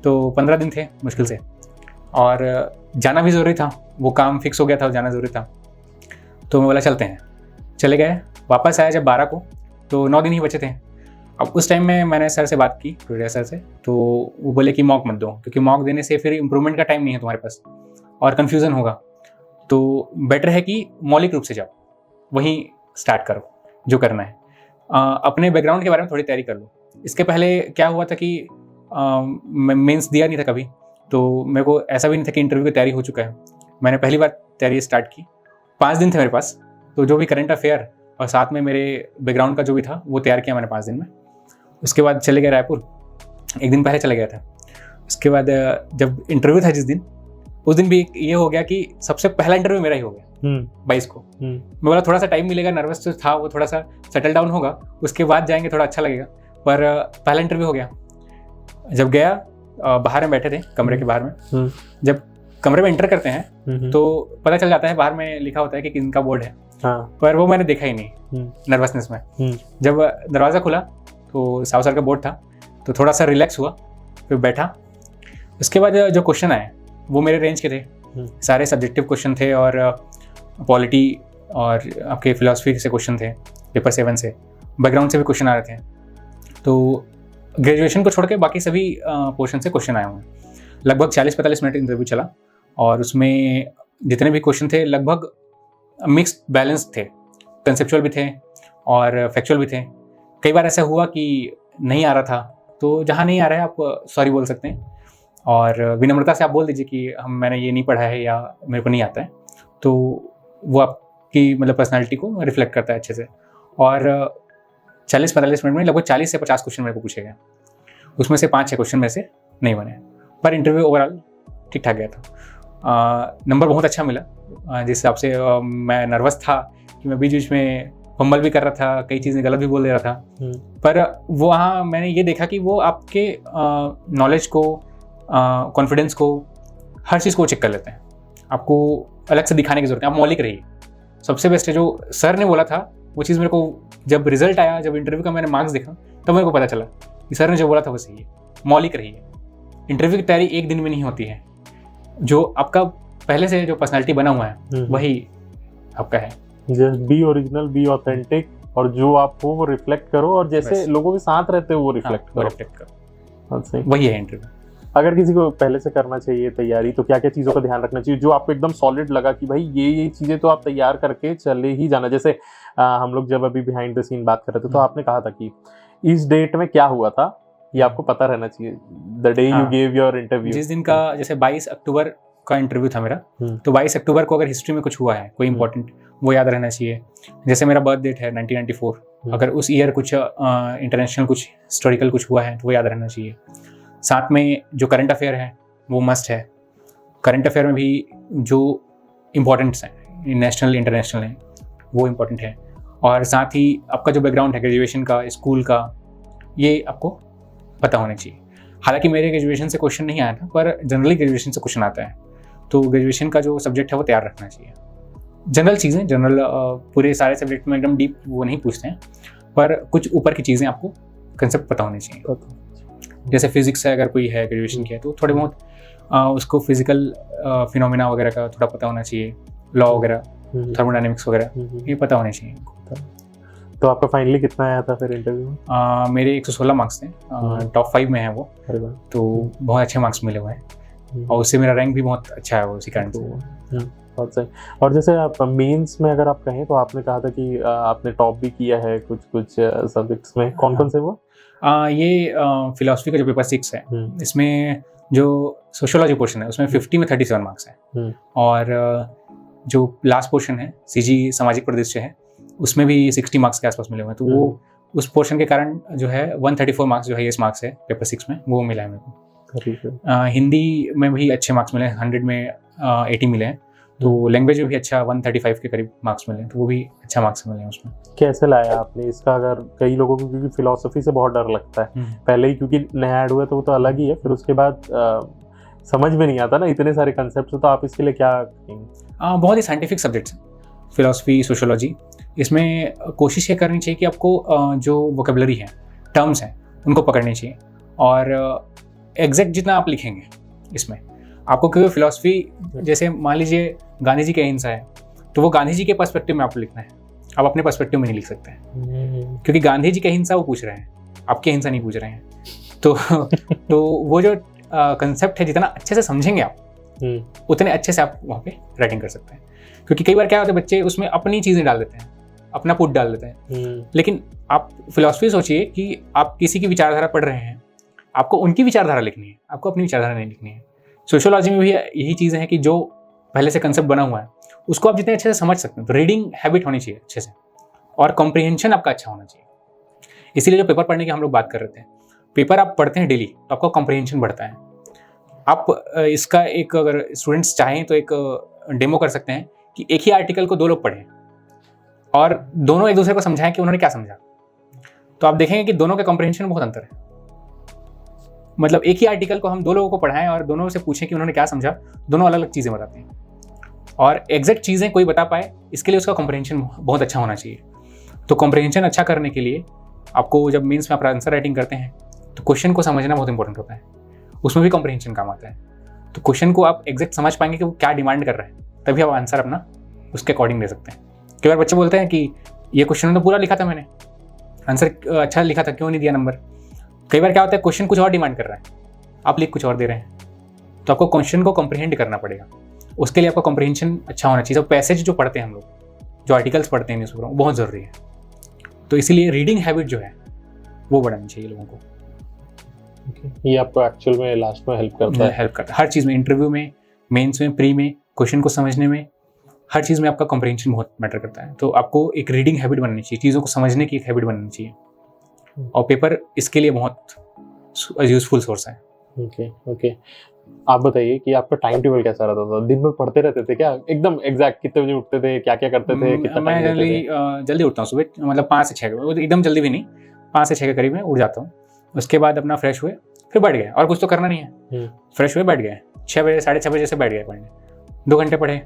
तो 15 दिन थे मुश्किल से, और जाना भी ज़रूरी था, वो काम फिक्स हो गया था, जाना ज़रूरी था। तो मैं बोला चलते हैं, चले गए। वापस आया जब 12 को, तो 9 दिन ही बचे थे। अब उस टाइम में मैंने सर से बात की, टूरिया सर से, तो वो बोले कि मॉक मत दो, क्योंकि मॉक देने से फिर इम्प्रूवमेंट का टाइम नहीं है तुम्हारे पास और कन्फ्यूज़न होगा, तो बेटर है कि मौलिक रूप से जाओ, वहीं स्टार्ट करो जो करना है। अपने बैकग्राउंड के बारे में थोड़ी तैयारी कर लो। इसके पहले क्या हुआ था कि मैं मेंस दिया नहीं था कभी, तो मेरे को ऐसा भी नहीं था कि इंटरव्यू की तैयारी हो चुका है। मैंने पहली बार तैयारी स्टार्ट की, 5 दिन थे मेरे पास, तो जो भी करंट अफेयर और साथ में मेरे बैकग्राउंड का जो भी था वो तैयार किया मैंने 5 दिन में। उसके बाद चले गए रायपुर, एक दिन पहले चले गया था। उसके बाद जब इंटरव्यू था जिस दिन, उस दिन भी ये हो गया कि सबसे पहला इंटरव्यू मेरा ही हो गया 22 को। मैं बोला थोड़ा सा टाइम मिलेगा, नर्वस तो था, वो थोड़ा सा सेटल डाउन होगा, उसके बाद जाएंगे थोड़ा अच्छा लगेगा, पर पहला इंटरव्यू हो गया। जब गया, बाहर में बैठे थे कमरे के बाहर में, जब कमरे में एंटर करते हैं तो पता चल जाता है, बाहर में लिखा होता है कि किनका बोर्ड है, पर वो मैंने देखा ही नहीं नर्वसनेस में। जब दरवाज़ा खुला तो साहु सर का बोर्ड था, तो थोड़ा सा रिलैक्स हुआ, फिर बैठा। उसके बाद जो क्वेश्चन आए वो मेरे रेंज के थे, सारे सब्जेक्टिव क्वेश्चन थे, और पॉलिटी और आपके फिलॉसफी से क्वेश्चन थे, पेपर 7 से, बैकग्राउंड से भी क्वेश्चन आ रहे थे। तो ग्रेजुएशन को छोड़ के बाकी सभी पोर्शन से क्वेश्चन आए हुए हैं। लगभग 40-45 मिनट इंटरव्यू चला, और उसमें जितने भी क्वेश्चन थे लगभग मिक्स्ड बैलेंस थे, कंसेप्चुअल भी थे और फैक्चुअल भी थे। कई बार ऐसा हुआ कि नहीं आ रहा था, तो जहाँ नहीं आ रहा है आप सॉरी बोल सकते हैं, और विनम्रता से आप बोल दीजिए कि मैंने ये नहीं पढ़ा है या मेरे को नहीं आता है, तो वो आपकी मतलब पर्सनालिटी को रिफ्लेक्ट करता है अच्छे से। और 40-45 मिनट में लगभग 40 से 50 क्वेश्चन मेरे को पूछे गए, उसमें से 5-6 क्वेश्चन मेरे से नहीं बने, पर इंटरव्यू ओवरऑल ठीक ठाक गया था। नंबर बहुत अच्छा मिला, जिस हिसाब से मैं नर्वस था कि मैं बीच बीच में फंबल भी कर रहा था, कई चीज़ें गलत भी बोल दे रहा था, पर वहाँ मैंने ये देखा कि वो आपके नॉलेज को, कॉन्फिडेंस को, हर चीज़ को चेक कर लेते हैं। आपको अलग से दिखाने की जरूरत है, आप मौलिक रहिए, सबसे बेस्ट है। जो सर ने बोला था वो चीज़ मेरे को जब रिजल्ट आया, जब इंटरव्यू का मैंने मार्क्स देखा, तब मेरे को पता चला कि सर ने जो बोला था वो सही है, मौलिक रहिए। इंटरव्यू की तैयारी एक दिन में नहीं होती है, जो आपका पहले से जो पर्सनालिटी बना हुआ है वही आपका है। Just be original, be authentic, और जो आप हो वो रिफ्लेक्ट करो, और जैसे बस। लोगों के साथ रहते हो वो रिफ्लेक्ट करो। रिफ्लेक्ट करो, हाँ, सही। वही है इंटरव्यू। अगर किसी को पहले से करना चाहिए तैयारी, तो क्या क्या चीज़ों का ध्यान रखना चाहिए जो आपको एकदम सॉलिड लगा कि भाई ये चीज़ें तो आप तैयार करके चले ही जाना? जैसे हम लोग जब अभी बिहाइंड द सीन बात कर रहे थे तो आपने कहा था कि इस डेट में क्या हुआ था ये आपको पता रहना चाहिए, the day you give your interview. जिस दिन का, जैसे 22 अक्टूबर का इंटरव्यू था मेरा, तो 22 अक्टूबर को अगर हिस्ट्री में कुछ हुआ है कोई इंपॉर्टेंट, वो याद रहना चाहिए। जैसे मेरा बर्थ डेट है 1994, अगर उस ईयर कुछ इंटरनेशनल कुछ हिस्टोरिकल कुछ हुआ है तो वो याद रहना चाहिए। साथ में जो करंट अफेयर है वो मस्ट है। करंट अफेयर में भी जो इम्पोर्टेंट्स हैं, नेशनल इंटरनेशनल हैं, वो इम्पोर्टेंट है। और साथ ही आपका जो बैकग्राउंड है ग्रेजुएशन का, स्कूल का, ये आपको पता होना चाहिए। हालांकि मेरे ग्रेजुएशन से क्वेश्चन नहीं आया था, पर जनरली ग्रेजुएशन से क्वेश्चन आता है, तो ग्रेजुएशन का जो सब्जेक्ट है वो तैयार रखना चाहिए। जनरल चीज़ें, जनरल पूरे सारे सब्जेक्ट में एकदम डीप वो नहीं पूछते हैं, पर कुछ ऊपर की चीज़ें आपको कंसेप्ट पता होने चाहिए। जैसे फिजिक्स है, अगर कोई है ग्रेजुएशन किया तो थोड़े बहुत उसको फिजिकल फिनोमिना वगैरह का थोड़ा पता होना चाहिए, लॉ वगैरह, थर्मोडायनेमिक्स वगैरह, ये पता होने चाहिए। तो आपका फाइनली कितना आया था फिर इंटरव्यू में? मेरे 116 मार्क्स थे, टॉप 5 में है वो, तो बहुत अच्छे मार्क्स मिले हुए हैं, और उससे मेरा रैंक भी बहुत अच्छा है वो, इसी कारण से। बहुत सही। और जैसे आप मेंस में अगर आप कहें तो आपने कहा था कि आपने टॉप भी किया है कुछ सब्जेक्ट्स में, कौन से वो? ये फिलॉसफी का जो पेपर 6 है, इसमें जो सोशियोलॉजी पोर्शन है उसमें 50 में 37 मार्क्स हैं, और जो लास्ट पोर्शन है सीजी सामाजिक परिदृश्य है, उसमें भी 60 मार्क्स के आसपास मिले हुए हैं। तो वो उस पोर्शन के कारण जो है 134 मार्क्स जो है हाईएस्ट मार्क्स है पेपर 6 में, वो मिला है मेरे को। हिंदी में भी अच्छे मार्क्स मिले, 100 में 80 मिले हैं। तो लैंग्वेज में भी अच्छा 135 के करीब मार्क्स मिले हैं, तो वो भी अच्छा मार्क्स मिले हैं उसमें। कैसे लाया आपने इसका? अगर कई लोगों को क्योंकि फिलॉसफी से बहुत डर लगता है, पहले ही क्योंकि नया ऐड हुआ तो वो तो अलग ही है, फिर उसके बाद समझ में नहीं आता ना इतने सारे कंसेप्ट, तो आप इसके लिए क्या करेंगे? बहुत ही साइंटिफिक सब्जेक्ट्स हैं फिलॉसफी, सोशियोलॉजी। इसमें कोशिश ये करनी चाहिए कि आपको जो वोकेबलरी है, टर्म्स हैं, उनको पकड़नी चाहिए, और एग्जैक्ट जितना आप लिखेंगे इसमें आपको, क्योंकि फिलॉसफी जैसे मान लीजिए गांधी जी की अहिंसा है, तो वो गांधी जी के पर्सपेक्टिव में आपको लिखना है, आप अपने पर्सपेक्टिव में नहीं लिख सकते हैं, क्योंकि गांधी जी की अहिंसा वो पूछ रहे हैं, आपकी अहिंसा नहीं पूछ रहे हैं। तो वो जो कंसेप्ट है, जितना अच्छे से समझेंगे आप, उतने अच्छे से आप वहाँ पे राइटिंग कर सकते हैं। क्योंकि कई बार क्या होता है, बच्चे उसमें अपनी चीज़ें डाल देते हैं, अपना पुट डाल देते हैं, लेकिन आप फिलॉसफी सोचिए कि आप किसी की विचारधारा पढ़ रहे हैं, आपको उनकी विचारधारा लिखनी है, आपको अपनी विचारधारा नहीं लिखनी है। सोशियोलॉजी में भी यही चीज़ है कि जो पहले से कंसेप्ट बना हुआ है उसको आप जितने अच्छे से समझ सकते हैं, तो रीडिंग हैबिट होनी चाहिए अच्छे से, और कॉम्प्रिहेंशन आपका अच्छा होना चाहिए। इसीलिए जो पेपर पढ़ने की हम लोग बात कर रहे थे, पेपर आप पढ़ते हैं डेली तो आपका कॉम्प्रिहेंशन बढ़ता है। आप इसका एक, अगर स्टूडेंट्स चाहें तो एक डेमो कर सकते हैं कि एक ही आर्टिकल को 2 लोग पढ़ें और दोनों एक दूसरे को समझाएं कि उन्होंने क्या समझा, तो आप देखेंगे कि दोनों के कॉम्प्रिहेंशन में बहुत अंतर है। मतलब एक ही आर्टिकल को हम 2 लोगों को पढ़ाएं और दोनों से पूछें कि उन्होंने क्या समझा, दोनों अलग अलग चीज़ें बताते हैं, और एग्जैक्ट चीज़ें कोई बता पाए, इसके लिए उसका कॉम्प्रिहेंशन बहुत अच्छा होना चाहिए। तो कॉम्प्रिहेंशन अच्छा करने के लिए आपको, जब मेंस में आप आंसर राइटिंग करते हैं तो क्वेश्चन को समझना बहुत इंपॉर्टेंट होता है, उसमें भी कॉम्प्रिहेंशन काम आता है। तो क्वेश्चन को आप एग्जैक्ट समझ पाएंगे कि वो क्या डिमांड कर रहे हैं, तभी आप आंसर अपना उसके अकॉर्डिंग दे सकते हैं। कई बार बच्चे बोलते हैं कि ये क्वेश्चन तो पूरा लिखा था मैंने, आंसर अच्छा लिखा था, क्यों नहीं दिया नंबर। कई बार क्या होता है, क्वेश्चन कुछ और डिमांड कर रहा है, आप लिख कुछ और दे रहे हैं, तो आपको क्वेश्चन को कॉम्प्रिहेंड करना पड़ेगा। उसके लिए आपका कॉम्प्रिहेंशन अच्छा होना चाहिए। तो पैसेज जो पढ़ते हैं हम लोग, जो आर्टिकल्स पढ़ते हैं न्यूज़पेपर, वो बहुत ज़रूरी है। तो इसीलिए रीडिंग हैबिट जो है वो बढ़ानी चाहिए लोगों को। ये आपको एक्चुअल में लास्ट में हेल्प करता है हर चीज़ में, इंटरव्यू में, मेंस में, प्री में, क्वेश्चन को समझने में, हर चीज़ में आपका कॉम्प्रिहेंशन बहुत मैटर करता है। तो आपको एक रीडिंग हैबिट बनानी चाहिए, चीज़ों को समझने की एक हैबिट बनानी चाहिए, और पेपर इसके लिए बहुत यूजफुल सोर्स है। ओके। आप बताइए कि आपका टाइम टेबल कैसा रहता था? दिन भर पढ़ते रहते थे क्या? एकदम एग्जैक्ट कितने बजे उठते थे, क्या क्या करते थे, कितना मैं जल्दी उठता हूँ सुबह, मतलब 5 से 6, एकदम जल्दी भी नहीं, 5 से 6 के करीब में उठ जाता हूँ। उसके बाद अपना फ्रेश हुए, फिर बैठ गए, और कुछ तो करना नहीं है, फ्रेश हुए बैठ गए, 6 बजे 6:30 बजे से बैठ गए पढ़ने, 2 घंटे पढ़े।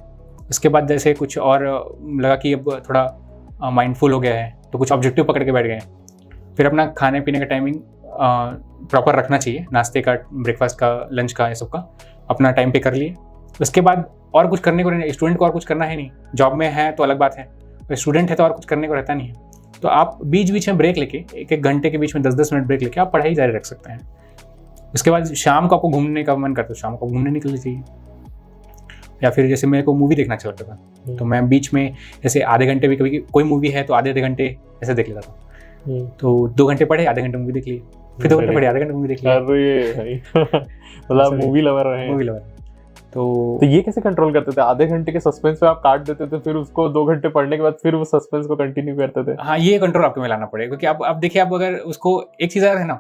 उसके बाद जैसे कुछ और लगा कि अब थोड़ा माइंडफुल हो गया है, तो कुछ ऑब्जेक्टिव पकड़ के बैठ गए। फिर अपना खाने पीने का टाइमिंग प्रॉपर रखना चाहिए, नाश्ते का, ब्रेकफास्ट का, लंच का, ये सब का अपना टाइम पे कर लिए। उसके बाद और कुछ करने को नहीं, स्टूडेंट को और कुछ करना है नहीं, जॉब में है तो अलग बात है, स्टूडेंट है तो और कुछ करने को रहता नहीं है। तो आप बीच बीच में ब्रेक लेके 1-1 घंटे के बीच में 10-10 मिनट ब्रेक लेके आप पढ़ाई जारी रख सकते हैं। उसके बाद शाम को आपको घूमने का मन करता है, शाम को घूमने निकलनी चाहिए। या फिर जैसे मेरे को मूवी देखना अच्छा लगता था, तो मैं बीच में जैसे आधे घंटे भी, कभी कोई मूवी है तो आधे घंटे ऐसे देख लेता था। तो 2 घंटे पढ़े, आधे घंटे मूवी देख ली, फिर 2 घंटे पढ़े, आधे घंटे मूवी देख ली। मतलब मूवी लवर रहे हैं। Movie lover. तो ये कैसे कंट्रोल करते थे? आधे घंटे के सस्पेंस पे आप काट देते थे, फिर उसको 2 घंटे पढ़ने के बाद फिर वो सस्पेंस को कंटिन्यू करते थे? हाँ, ये कंट्रोल आपको में लाना पड़ेगा, क्योंकि आप देखिए, आप अगर उसको एक चीज़ है ना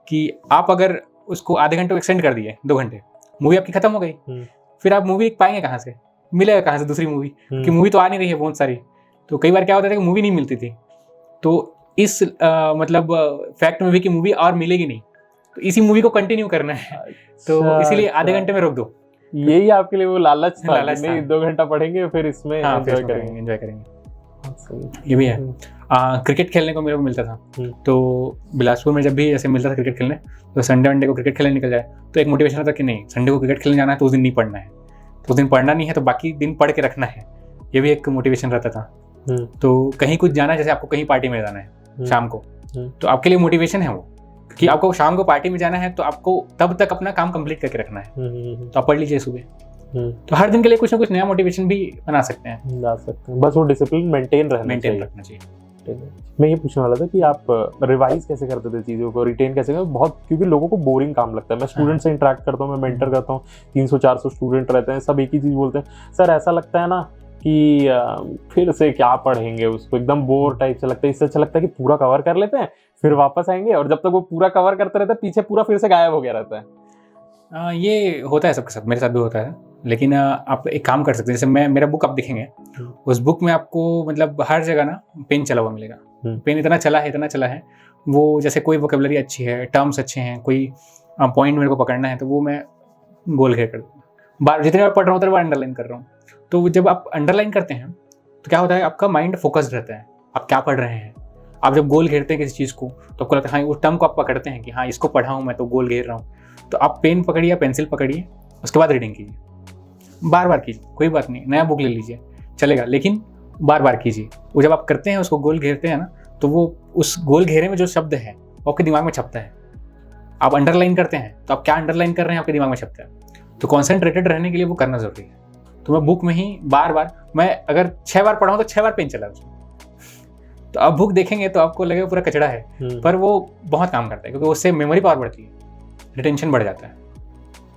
कि आप अगर उसको आधे घंटे एक्सटेंड कर दिए 2 घंटे, मूवी आपकी खत्म हो गई, फिर आप मूवी पाएंगे कहाँ से, मिलेगा कहाँ से दूसरी मूवी? क्योंकि मूवी तो आ नहीं रही है बहुत सारी। तो कई बार क्या होता था कि मूवी नहीं मिलती थी, तो इस मतलब फैक्ट में भी कि मूवी और मिलेगी नहीं, तो इसी मूवी को कंटिन्यू करना है। तो इसीलिए आधे घंटे में रोक दो। यही आपके लिए वो लालच था? लालच नहीं, 2 घंटा पढ़ेंगे फिर इसमें एंजॉय करेंगे। ये भी है। क्रिकेट खेलने को मेरे को मिलता था, तो बिलासपुर में जब भी ऐसे मिलता था क्रिकेट खेलने, तो संडे वनडे को क्रिकेट खेलने निकल जाए, तो एक मोटिवेशन था कि नहीं, संडे को क्रिकेट खेलने जाना है तो उस दिन नहीं पढ़ना है, तो उस दिन पढ़ना नहीं है तो बाकी दिन पढ़ के रखना है। ये भी एक मोटिवेशन रहता था। तो कहीं कुछ जाना है, जैसे आपको कहीं पार्टी में जाना है शाम को, तो आपके लिए मोटिवेशन है वो कि आपको शाम को पार्टी में जाना है, तो आपको तब तक अपना काम कंप्लीट करके रखना है, तो आप पढ़ लीजिए सुबह। तो हर दिन के लिए कुछ ना कुछ नया मोटिवेशन भी बना सकते हैं, बस वो डिसिप्लिन मेंटेन रखना चाहिए। मैं ये पूछने वाला था कि आप रिवाइज कैसे करते थे चीज़ों को, रिटेन कैसे करते? बहुत, क्योंकि लोगों को बोरिंग काम लगता है। मैं स्टूडेंट से इंटरेक्ट करता हूँ, मैं मेंटर करता हूँ, 300-400 स्टूडेंट रहते हैं, सब एक ही चीज़ बोलते हैं, सर ऐसा लगता है ना कि फिर से क्या पढ़ेंगे उसको, एकदम बोर टाइप से लगता है। इससे अच्छा लगता है कि पूरा कवर कर लेते हैं, फिर वापस आएंगे, और जब तक वो पूरा कवर करते रहते हैं, पीछे पूरा फिर से गायब हो गया रहता है। ये होता है सबके साथ, मेरे साथ भी होता है। लेकिन आप एक काम कर सकते हैं, जैसे मेरा बुक आप देखेंगे, उस बुक में आपको मतलब हर जगह ना पेन चला हुआ मिलेगा। पेन इतना चला है वो, जैसे कोई वोकेबलरी अच्छी है, टर्म्स अच्छे हैं, कोई पॉइंट मेरे को पकड़ना है, तो वो मैं गोल घेर कर बार जितने बार पढ़ रहा हूँ उतने बार अंडरलाइन कर रहा हूँ। तो जब आप अंडरलाइन करते हैं तो क्या होता है, आपका माइंड फोकस्ड रहता है, आप क्या पढ़ रहे हैं। आप जब गोल घेरते हैं किसी चीज़ को, तो आपको लगता है हाँ, उस टर्म को आप पकड़ते हैं कि हाँ, इसको पढ़ा हूँ मैं, तो गोल घेर रहा हूँ। तो आप पेन पकड़िए, पेंसिल पकड़िए, उसके बाद रीडिंग कीजिए, बार बार कीजिए, कोई बात नहीं, नया बुक ले लीजिए चलेगा, लेकिन बार बार कीजिए। वो जब आप करते हैं, उसको गोल घेरते हैं ना, तो वो उस गोल घेरे में जो शब्द है वो आपके दिमाग में छपता है। आप अंडरलाइन करते हैं तो आप क्या अंडरलाइन कर रहे हैं आपके दिमाग में छपता है। तो कॉन्सेंट्रेटेड रहने के लिए वो करना जरूरी है। तो मैं बुक में ही बार बार, मैं अगर 6 बार पढ़ा हूँ तो 6 बार पेन चला उसमें। तो आप बुक देखेंगे तो आपको लगेगा पूरा कचड़ा है, पर वो बहुत काम करता है, क्योंकि उससे मेमोरी पावर बढ़ती है, रिटेंशन बढ़ जाता है।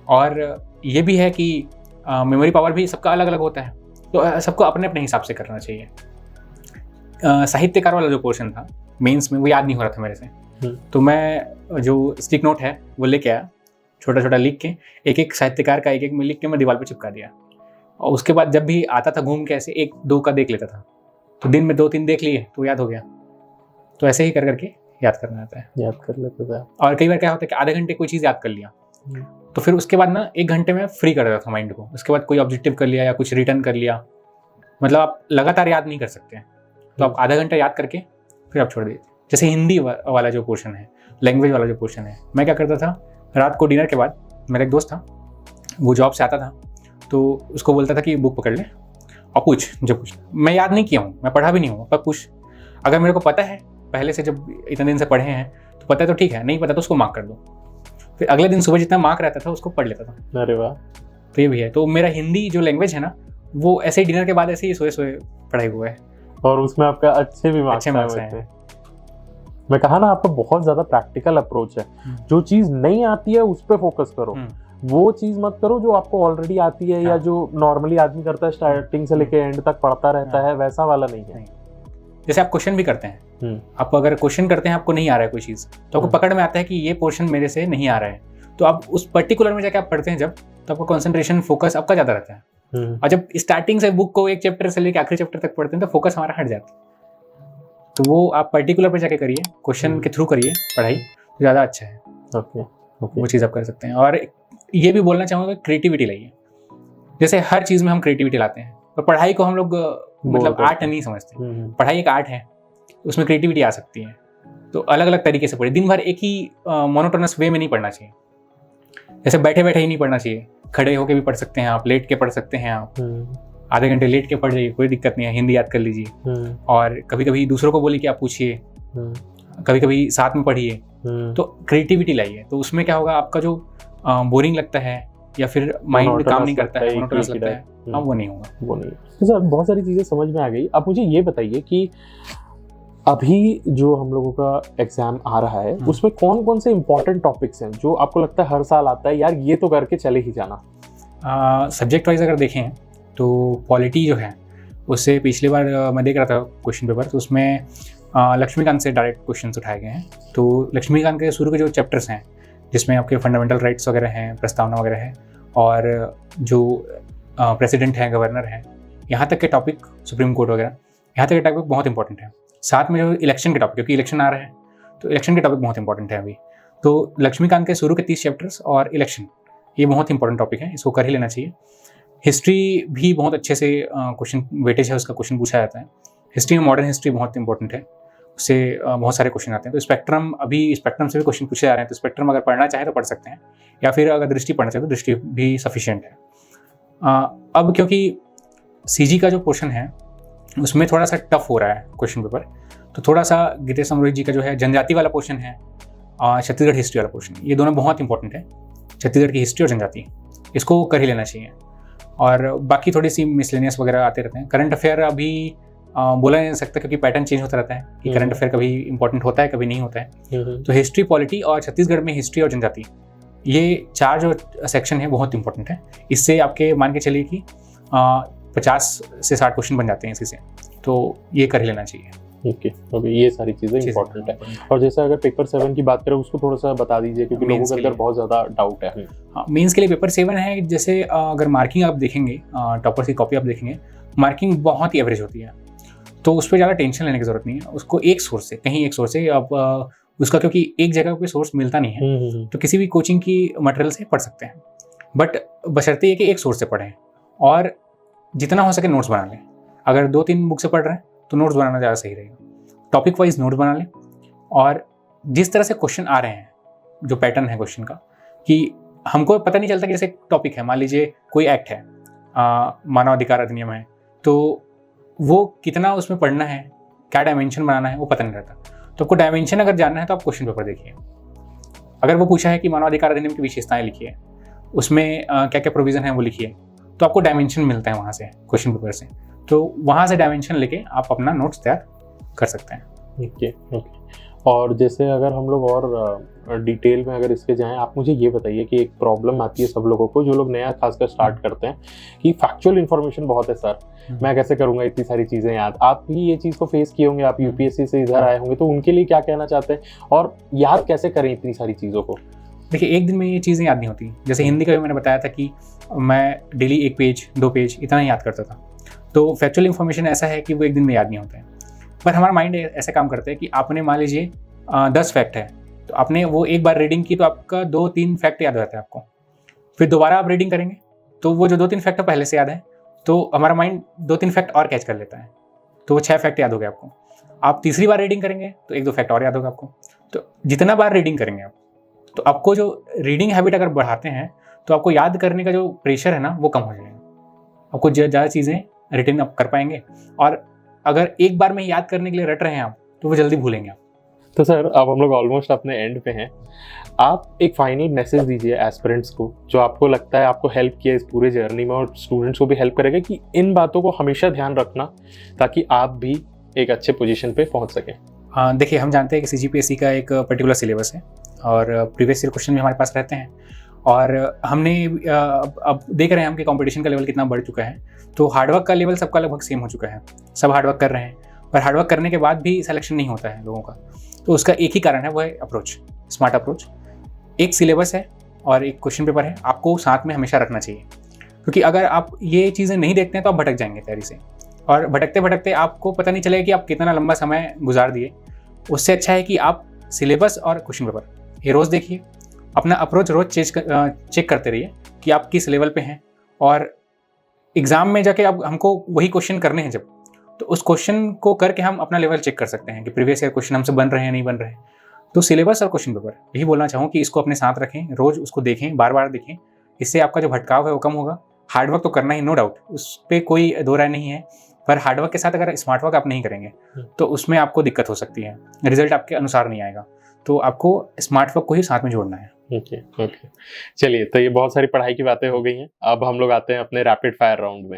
और ये भी है कि मेमोरी पावर भी सबका अलग अलग होता है, तो सबको अपने अपने हिसाब से करना चाहिए। साहित्यकार वाला जो पोर्शन था मेंस में, वो याद नहीं हो रहा था मेरे से, तो मैं जो स्टिक नोट है वो लेके आया, छोटा छोटा लिख के, एक एक साहित्यकार का एक एक में लिख के मैं दीवार पे चिपका दिया। और उसके बाद जब भी आता था घूम के, ऐसे 1-2 का देख लेता था, तो दिन में 2-3 देख लिए तो याद हो गया। तो ऐसे ही कर करके याद करना आता है, याद कर लेते थे। और कई बार क्या होता है कि आधे घंटे कोई चीज़ याद कर लिया, तो फिर उसके बाद ना 1 घंटे में फ्री कर देता था माइंड को। उसके बाद कोई ऑब्जेक्टिव कर लिया या कुछ रिटर्न कर लिया, मतलब आप लगातार याद नहीं कर सकते, तो आप आधा घंटा याद करके फिर आप छोड़ दीजिए। जैसे हिंदी वाला जो पोर्शन है, लैंग्वेज वाला जो पोर्शन है, मैं क्या करता था, रात को डिनर के बाद मेरा एक दोस्त था, वो जॉब से आता था, तो उसको बोलता था कि बुक पकड़ ले और पूछ, जो पूछ। मैं याद नहीं किया हूँ, मैं पढ़ा भी नहीं हूँ, पर पूछ। अगर मेरे को पता है पहले से, जब इतने दिन से पढ़े हैं तो पता है तो ठीक है, नहीं पता तो उसको मार्क कर दो। फिर अगले दिन सुबह जितना मार्क रहता था उसको पढ़ लेता था। अरे वाह। तो ये भी है। तो मेरा हिंदी जो लैंग्वेज है ना, वो ऐसे ही डिनर के बाद ऐसे ही सोए पढ़ाई हुआ है, और उसमें आपका अच्छे भी मार्क्स हैं। मैं कहा ना, आपका बहुत ज्यादा प्रैक्टिकल अप्रोच है। जो चीज नहीं आती है उस पर फोकस करो, वो चीज मत करो जो आपको ऑलरेडी आती है, या जो नॉर्मली आदमी करता है, स्टार्टिंग से लेके एंड तक पढ़ता रहता है, वैसा वाला नहीं है। जैसे आप क्वेश्चन भी करते हैं, आप अगर क्वेश्चन करते हैं, आपको नहीं आ रहा है कोई चीज, तो आपको पकड़ में आता है कि ये पोर्शन मेरे से नहीं आ रहा है, तो आप उस पर्टिकुलर में जाके आप पढ़ते हैं जब, तो आपका कंसंट्रेशन, फोकस आपका ज्यादा रहता है। और जब स्टार्टिंग से बुक को एक चैप्टर से लेकर आखिरी चैप्टर तक पढ़ते हैं, तो फोकस हमारा हट जाता है। तो वो आप पर्टिकुलर पे जाके करिए, क्वेश्चन के थ्रू करिए पढ़ाई, तो ज़्यादा अच्छा है। वो चीज़ आप कर सकते हैं। और ये भी बोलना चाहूँगा, क्रिएटिविटी लाइए। जैसे हर चीज़ में हम क्रिएटिविटी लाते हैं, पर पढ़ाई को हम लोग मतलब आर्ट नहीं समझते। पढ़ाई एक आर्ट है, उसमें क्रिएटिविटी आ सकती है। तो अलग अलग तरीके से पढ़िए। दिन भर एक ही मोनोटोनस वे में नहीं पढ़ना चाहिए। जैसे बैठे बैठे ही नहीं पढ़ना चाहिए, खड़े होके भी पढ़ सकते हैं आप, लेट के पढ़ सकते हैं आप। आधे घंटे लेट के पढ़ जाइए, कोई दिक्कत नहीं है, हिंदी याद कर लीजिए। और कभी कभी दूसरों को बोलिए कि आप पूछिए, कभी कभी साथ में पढ़िए, तो क्रिएटिविटी लाइए। तो उसमें क्या होगा, आपका जो बोरिंग लगता है या फिर माइंड में काम नहीं करता है, मोनोटोनस लगता है, अब वो नहीं होगा। वो नहीं। तो सर बहुत सारी चीज़ें समझ में आ गई। अब मुझे ये बताइए कि अभी जो हम लोगों का एग्जाम आ रहा है उसमें कौन कौन से इंपॉर्टेंट टॉपिक्स हैं जो आपको लगता है हर साल आता है, यार ये तो करके चले ही जाना? सब्जेक्ट वाइज अगर देखें तो पॉलिटी जो है उससे पिछली बार मैं देख रहा था क्वेश्चन पेपर, तो उसमें लक्ष्मीकांत से डायरेक्ट क्वेश्चंस उठाए गए हैं। तो लक्ष्मीकांत के शुरू के जो चैप्टर्स हैं जिसमें आपके फंडामेंटल राइट्स वगैरह हैं, प्रस्तावना वगैरह है, और जो प्रेसिडेंट हैं, गवर्नर हैं, यहाँ तक के टॉपिक, सुप्रीम कोर्ट वगैरह, यहाँ तक के टॉपिक बहुत इंपॉर्टेंट है। साथ में जो इलेक्शन के टॉपिक, क्योंकि इलेक्शन आ रहे हैं तो इलेक्शन के टॉपिक बहुत इंपॉर्टेंट है अभी। तो लक्ष्मीकांत के शुरू के 30 चैप्टर्स और इलेक्शन, ये बहुत इंपॉर्टेंट टॉपिक है, इसको कर ही लेना चाहिए। हिस्ट्री भी बहुत अच्छे से क्वेश्चन वेटेज है उसका, क्वेश्चन पूछा जाता है। हिस्ट्री में मॉडर्न हिस्ट्री बहुत इंपॉर्टेंट है, उससे बहुत सारे क्वेश्चन आते हैं। तो स्पेक्ट्रम, अभी स्पेक्ट्रम से भी क्वेश्चन पूछे जा रहे हैं, तो स्पेक्ट्रम अगर पढ़ना चाहे तो पढ़ सकते हैं, या फिर अगर दृष्टि पढ़ना चाहे तो दृष्टि भी सफिशिएंट है। अब क्योंकि सीजी का जो पोर्शन है उसमें थोड़ा सा टफ हो रहा है क्वेश्चन पेपर, तो थोड़ा सा गीतेश अमरोही जी का जो है जनजाति वाला पोर्शन है, छत्तीसगढ़ हिस्ट्री वाला पोर्शन, ये दोनों बहुत इंपॉर्टेंट है। छत्तीसगढ़ की हिस्ट्री और जनजाति, इसको कर ही लेना चाहिए। और बाकी थोड़ी सी मिसलेनियस वगैरह आते रहते हैं। करंट अफेयर अभी बोला नहीं जा सकता क्योंकि पैटर्न चेंज होता रहता है कि करंट अफेयर कभी इंपॉर्टेंट होता है, कभी नहीं होता है। तो हिस्ट्री, पॉलिटी और छत्तीसगढ़ में हिस्ट्री और जनजाति, ये 4 जो सेक्शन है बहुत इंपॉर्टेंट है। इससे आपके मान के चलिए कि 50 से 60 क्वेश्चन बन जाते हैं इसी से, तो ये कर ही लेना चाहिए। ओके, ये सारी चीज़ें इंपॉर्टेंट है। और जैसे अगर पेपर 7 की बात करें उसको थोड़ा सा बता दीजिए, क्योंकि लोगों के अंदर बहुत ज़्यादा डाउट है। हाँ, मेंस के लिए पेपर 7 है। जैसे अगर मार्किंग आप देखेंगे, टॉपर्स की कॉपी आप देखेंगे, मार्किंग बहुत ही एवरेज होती है, तो उस पर ज़्यादा टेंशन लेने की जरूरत नहीं है। उसको एक सोर्स से, कहीं एक सोर्स से, अब उसका क्योंकि एक जगह पे सोर्स मिलता नहीं है, तो किसी भी कोचिंग की मटेरियल से पढ़ सकते हैं, बट बशर्ते ये कि एक सोर्स से पढ़ें और जितना हो सके नोट्स बना लें। अगर 2-3 बुक से पढ़ रहे हैं तो नोट्स बनाना ज़्यादा सही रहेगा। टॉपिक वाइज नोट्स बना लें, और जिस तरह से क्वेश्चन आ रहे हैं, जो पैटर्न है क्वेश्चन का, कि हमको पता नहीं चलता कि जैसे टॉपिक है, मान लीजिए कोई एक्ट है, मानवाधिकार अधिनियम है, तो वो कितना उसमें पढ़ना है, क्या डायमेंशन बनाना है, वो पता नहीं रहता। तो आपको डायमेंशन अगर जानना है तो आप क्वेश्चन पेपर देखिए। अगर वो पूछा है कि मानवाधिकार अधिनियम की विशेषताएं लिखिए, उसमें क्या क्या प्रोविजन है वो लिखिए, तो आपको डायमेंशन मिलता है वहाँ से, क्वेश्चन पेपर से। तो वहाँ से डायमेंशन लेके आप अपना नोट्स तैयार कर सकते हैं। ओके। और जैसे अगर हम लोग और डिटेल में अगर इसके जाएं, आप मुझे ये बताइए कि एक प्रॉब्लम आती है सब लोगों को, जो लोग नया खासकर स्टार्ट करते हैं, कि फैक्चुअल इन्फॉर्मेशन बहुत है सर, मैं कैसे करूंगा इतनी सारी चीज़ें याद। आप भी ये चीज़ को फेस किए होंगे, आप यूपीएससी से इधर आए होंगे, तो उनके लिए क्या कहना चाहते हैं और याद कैसे करें इतनी सारी चीज़ों को? देखिए, एक दिन में ये चीज़ें याद नहीं होती। जैसे हिंदी का भी मैंने बताया था कि मैं डेली 1 पेज 2 पेज इतना ही याद करता था, तो फैक्चुअल इन्फॉर्मेशन ऐसा है कि वो एक दिन में याद नहीं होता है। पर हमारा माइंड ऐसे काम करता है कि आपने मान लीजिए 10 फैक्ट है, तो आपने वो एक बार रीडिंग की तो आपका 2-3 फैक्ट याद रहता है आपको, फिर दोबारा आप रीडिंग करेंगे तो वो जो 2-3 फैक्ट पहले से याद है, तो हमारा माइंड 2-3 फैक्ट और कैच कर लेता है, तो वो 6 फैक्ट याद हो गए आपको। आप तीसरी बार रीडिंग करेंगे तो 1-2 फैक्ट और याद होगा आपको। तो जितना बार रीडिंग करेंगे आप, तो आपको जो रीडिंग हैबिट अगर बढ़ाते हैं तो आपको याद करने का जो प्रेशर है ना वो कम हो जाएगा, आपको ज़्यादा चीज़ें रिटेन आप कर पाएंगे। और अगर एक बार में याद करने के लिए रट रहे हैं आप, तो वो जल्दी भूलेंगे आप। तो सर अब हम लोग ऑलमोस्ट अपने एंड पे हैं, आप एक फाइनल मैसेज दीजिए एस्पिरेंट्स को, जो आपको लगता है आपको हेल्प किया इस पूरे जर्नी में, और स्टूडेंट्स को भी हेल्प करेगा, कि इन बातों को हमेशा ध्यान रखना ताकि आप भी एक अच्छे पोजीशन पे पहुंच सकें। हाँ, देखिए, हम जानते हैं कि सीजीपीएससी का एक पर्टिकुलर सिलेबस है और प्रीवियस ईयर क्वेश्चन भी हमारे पास रहते हैं, और हमने अब देख रहे हैं हम कि कंपटीशन का लेवल कितना बढ़ चुका है। तो हार्डवर्क का लेवल सबका लगभग सेम हो चुका है, सब हार्डवर्क कर रहे हैं, पर हार्डवर्क करने के बाद भी सिलेक्शन नहीं होता है लोगों का। तो उसका एक ही कारण है, वो है अप्रोच, स्मार्ट अप्रोच। एक सिलेबस है और एक क्वेश्चन पेपर है, आपको साथ में हमेशा रखना चाहिए, क्योंकि अगर आप ये चीज़ें नहीं देखते हैं तो आप भटक जाएंगे तैयारी से, और भटकते भटकते आपको पता नहीं चलेगा कि आप कितना लंबा समय गुजार दिए। उससे अच्छा है कि आप सिलेबस और क्वेश्चन पेपर ये रोज़ देखिए, अपना अप्रोच रोज़ चेक करते रहिए कि आप किस लेवल पे हैं, और एग्ज़ाम में जाके अब हमको वही क्वेश्चन करने हैं जब, तो उस क्वेश्चन को करके हम अपना लेवल चेक कर सकते हैं कि प्रीवियस ईयर क्वेश्चन हमसे बन रहे हैं नहीं बन रहे हैं। तो सिलेबस और क्वेश्चन पेपर यही बोलना चाहूँ कि इसको अपने साथ रखें, रोज़ उसको देखें, बार बार देखें, इससे आपका जो भटकाव है वो कम होगा हार्डवर्क तो करना ही, नो डाउट, उस पर कोई दो राय नहीं है, पर हार्डवर्क के साथ अगर स्मार्ट वर्क आप नहीं करेंगे तो उसमें आपको दिक्कत हो सकती है, रिजल्ट आपके अनुसार नहीं आएगा। तो आपको स्मार्ट वर्क को ही साथ में जोड़ना है। ओके ओके, चलिए, तो ये बहुत सारी पढ़ाई की बातें हो गई हैं। अब हम लोग आते हैं अपने रैपिड फायर राउंड में।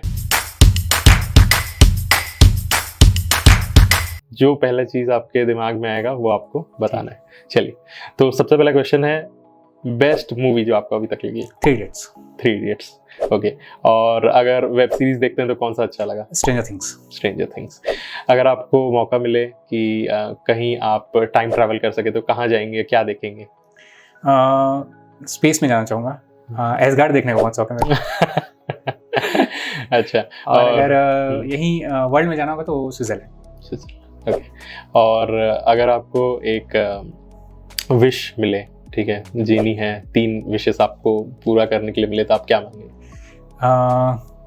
जो पहला चीज आपके दिमाग में आएगा वो आपको बताना है। चलिए, तो सबसे पहला क्वेश्चन है, बेस्ट मूवी जो आपको अभी तक लगी है? 3 Idiots। 3 Idiots, okay. और अगर वेब सीरीज देखते हैं तो कौन सा अच्छा लगा? Stranger things. Stranger things. अगर आपको मौका मिले कि कहीं आप टाइम ट्रैवल कर सके तो कहाँ जाएंगे, क्या देखेंगे? स्पेस में जाना चाहूँगा, एसगार्ड देखने का बहुत शौक है मेरे को। अच्छा, और अगर यहीं वर्ल्ड में जाना होगा तो स्विट्जरलैंड। ओके। और अगर आपको एक विश मिले, ठीक है, जीनी है, 3 विशेस आपको पूरा करने के लिए मिले, तो आप क्या मांगेंगे?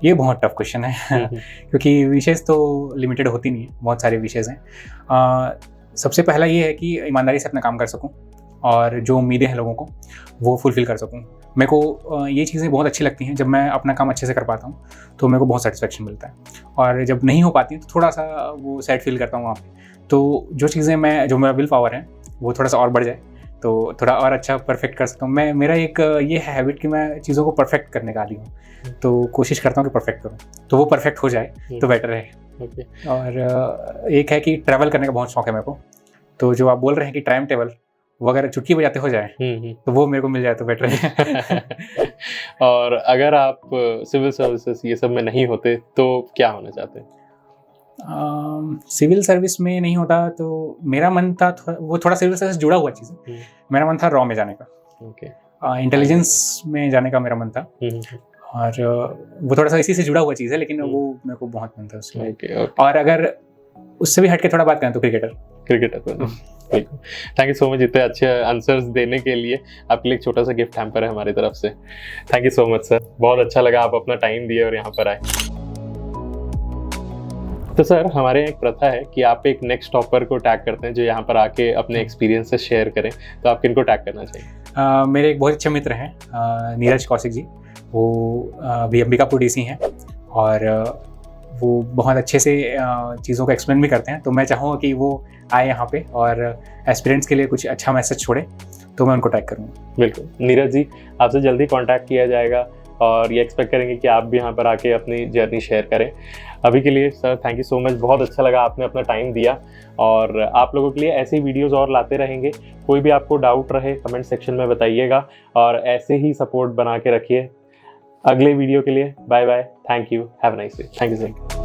ये बहुत टफ क्वेश्चन है क्योंकि विशेष तो लिमिटेड होती नहीं है, बहुत सारे विशेष हैं। सबसे पहला ये है कि ईमानदारी से अपना काम कर सकूं और जो उम्मीदें हैं लोगों को वो फुलफिल कर सकूं। मेरे को ये चीज़ें बहुत अच्छी लगती हैं, जब मैं अपना काम अच्छे से कर पाता हूँ तो मेरे को बहुत सेटिस्फेक्शन मिलता है, और जब नहीं हो पाती तो थोड़ा सा वो सैड फील करता हूँ वहाँ पे। तो जो चीज़ें जो मेरा विल पावर है वो थोड़ा सा और बढ़ जाए तो थोड़ा और अच्छा परफेक्ट कर सकता हूँ। मेरा एक ये है हैबिट कि मैं चीज़ों को परफेक्ट करने का आदी हूँ, तो कोशिश करता हूँ कि परफेक्ट करूँ, तो वो परफेक्ट हो जाए तो बेटर है। ओके। और एक है कि ट्रैवल करने का बहुत शौक है मेरे को, तो जो आप बोल रहे हैं कि टाइम टेबल वो अगर चुटकी बजाते हो जाए तो वो मेरे को मिल जाए तो बेटर है। और अगर आप सिविल सर्विसेज ये सब में नहीं होते तो क्या होना चाहते हैं? सिविल सर्विस में नहीं होता तो मेरा मन था वो थोड़ा सिविल सर्विस जुड़ा हुआ चीज़ है, मेरा मन था रॉ में जाने का। ओके। इंटेलिजेंस में जाने का मेरा मन था, और वो थोड़ा सा इसी से जुड़ा हुआ चीज़ है, लेकिन वो मेरे को बहुत मन था उसमें। ओके। और अगर उससे भी हट के थोड़ा बात करें तो क्रिकेटर। बिल्कुल। थैंक यू सो मच इतने अच्छे आंसर्स देने के लिए। आपके लिए एक छोटा सा गिफ्ट हैम्पर है हमारी तरफ से। Thank you so much sir, बहुत अच्छा लगा आप अपना टाइम दिए और यहाँ पर आए। तो सर, हमारे यहाँ एक प्रथा है कि आप एक नेक्स्ट टॉपर को टैग करते हैं जो यहाँ पर आके अपने एक्सपीरियंसेस शेयर करें, तो आप किनको टैग करना चाहिए? मेरे एक बहुत अच्छे मित्र हैं नीरज कौशिक जी, वो भी अंबिकापुर डीसी हैं और वो बहुत अच्छे से चीज़ों को एक्सप्लेन भी करते हैं, तो मैं चाहूँगा कि वो आए यहाँ पे और एस्पिरेंट्स के लिए कुछ अच्छा मैसेज छोड़े, तो मैं उनको टैग करूँगा। बिल्कुल नीरज जी, आपसे जल्दी कांटेक्ट किया जाएगा और ये एक्सपेक्ट करेंगे कि आप भी यहाँ पर आके अपनी जर्नी शेयर करें। अभी के लिए sir thank you so much, बहुत अच्छा लगा आपने अपना टाइम दिया, और आप लोगों के लिए ऐसे ही वीडियोस और लाते रहेंगे। कोई भी आपको डाउट रहे कमेंट सेक्शन में बताइएगा, और ऐसे ही सपोर्ट बना के रखिए। अगले वीडियो के लिए bye bye, thank you, have a nice day. Thank you sir.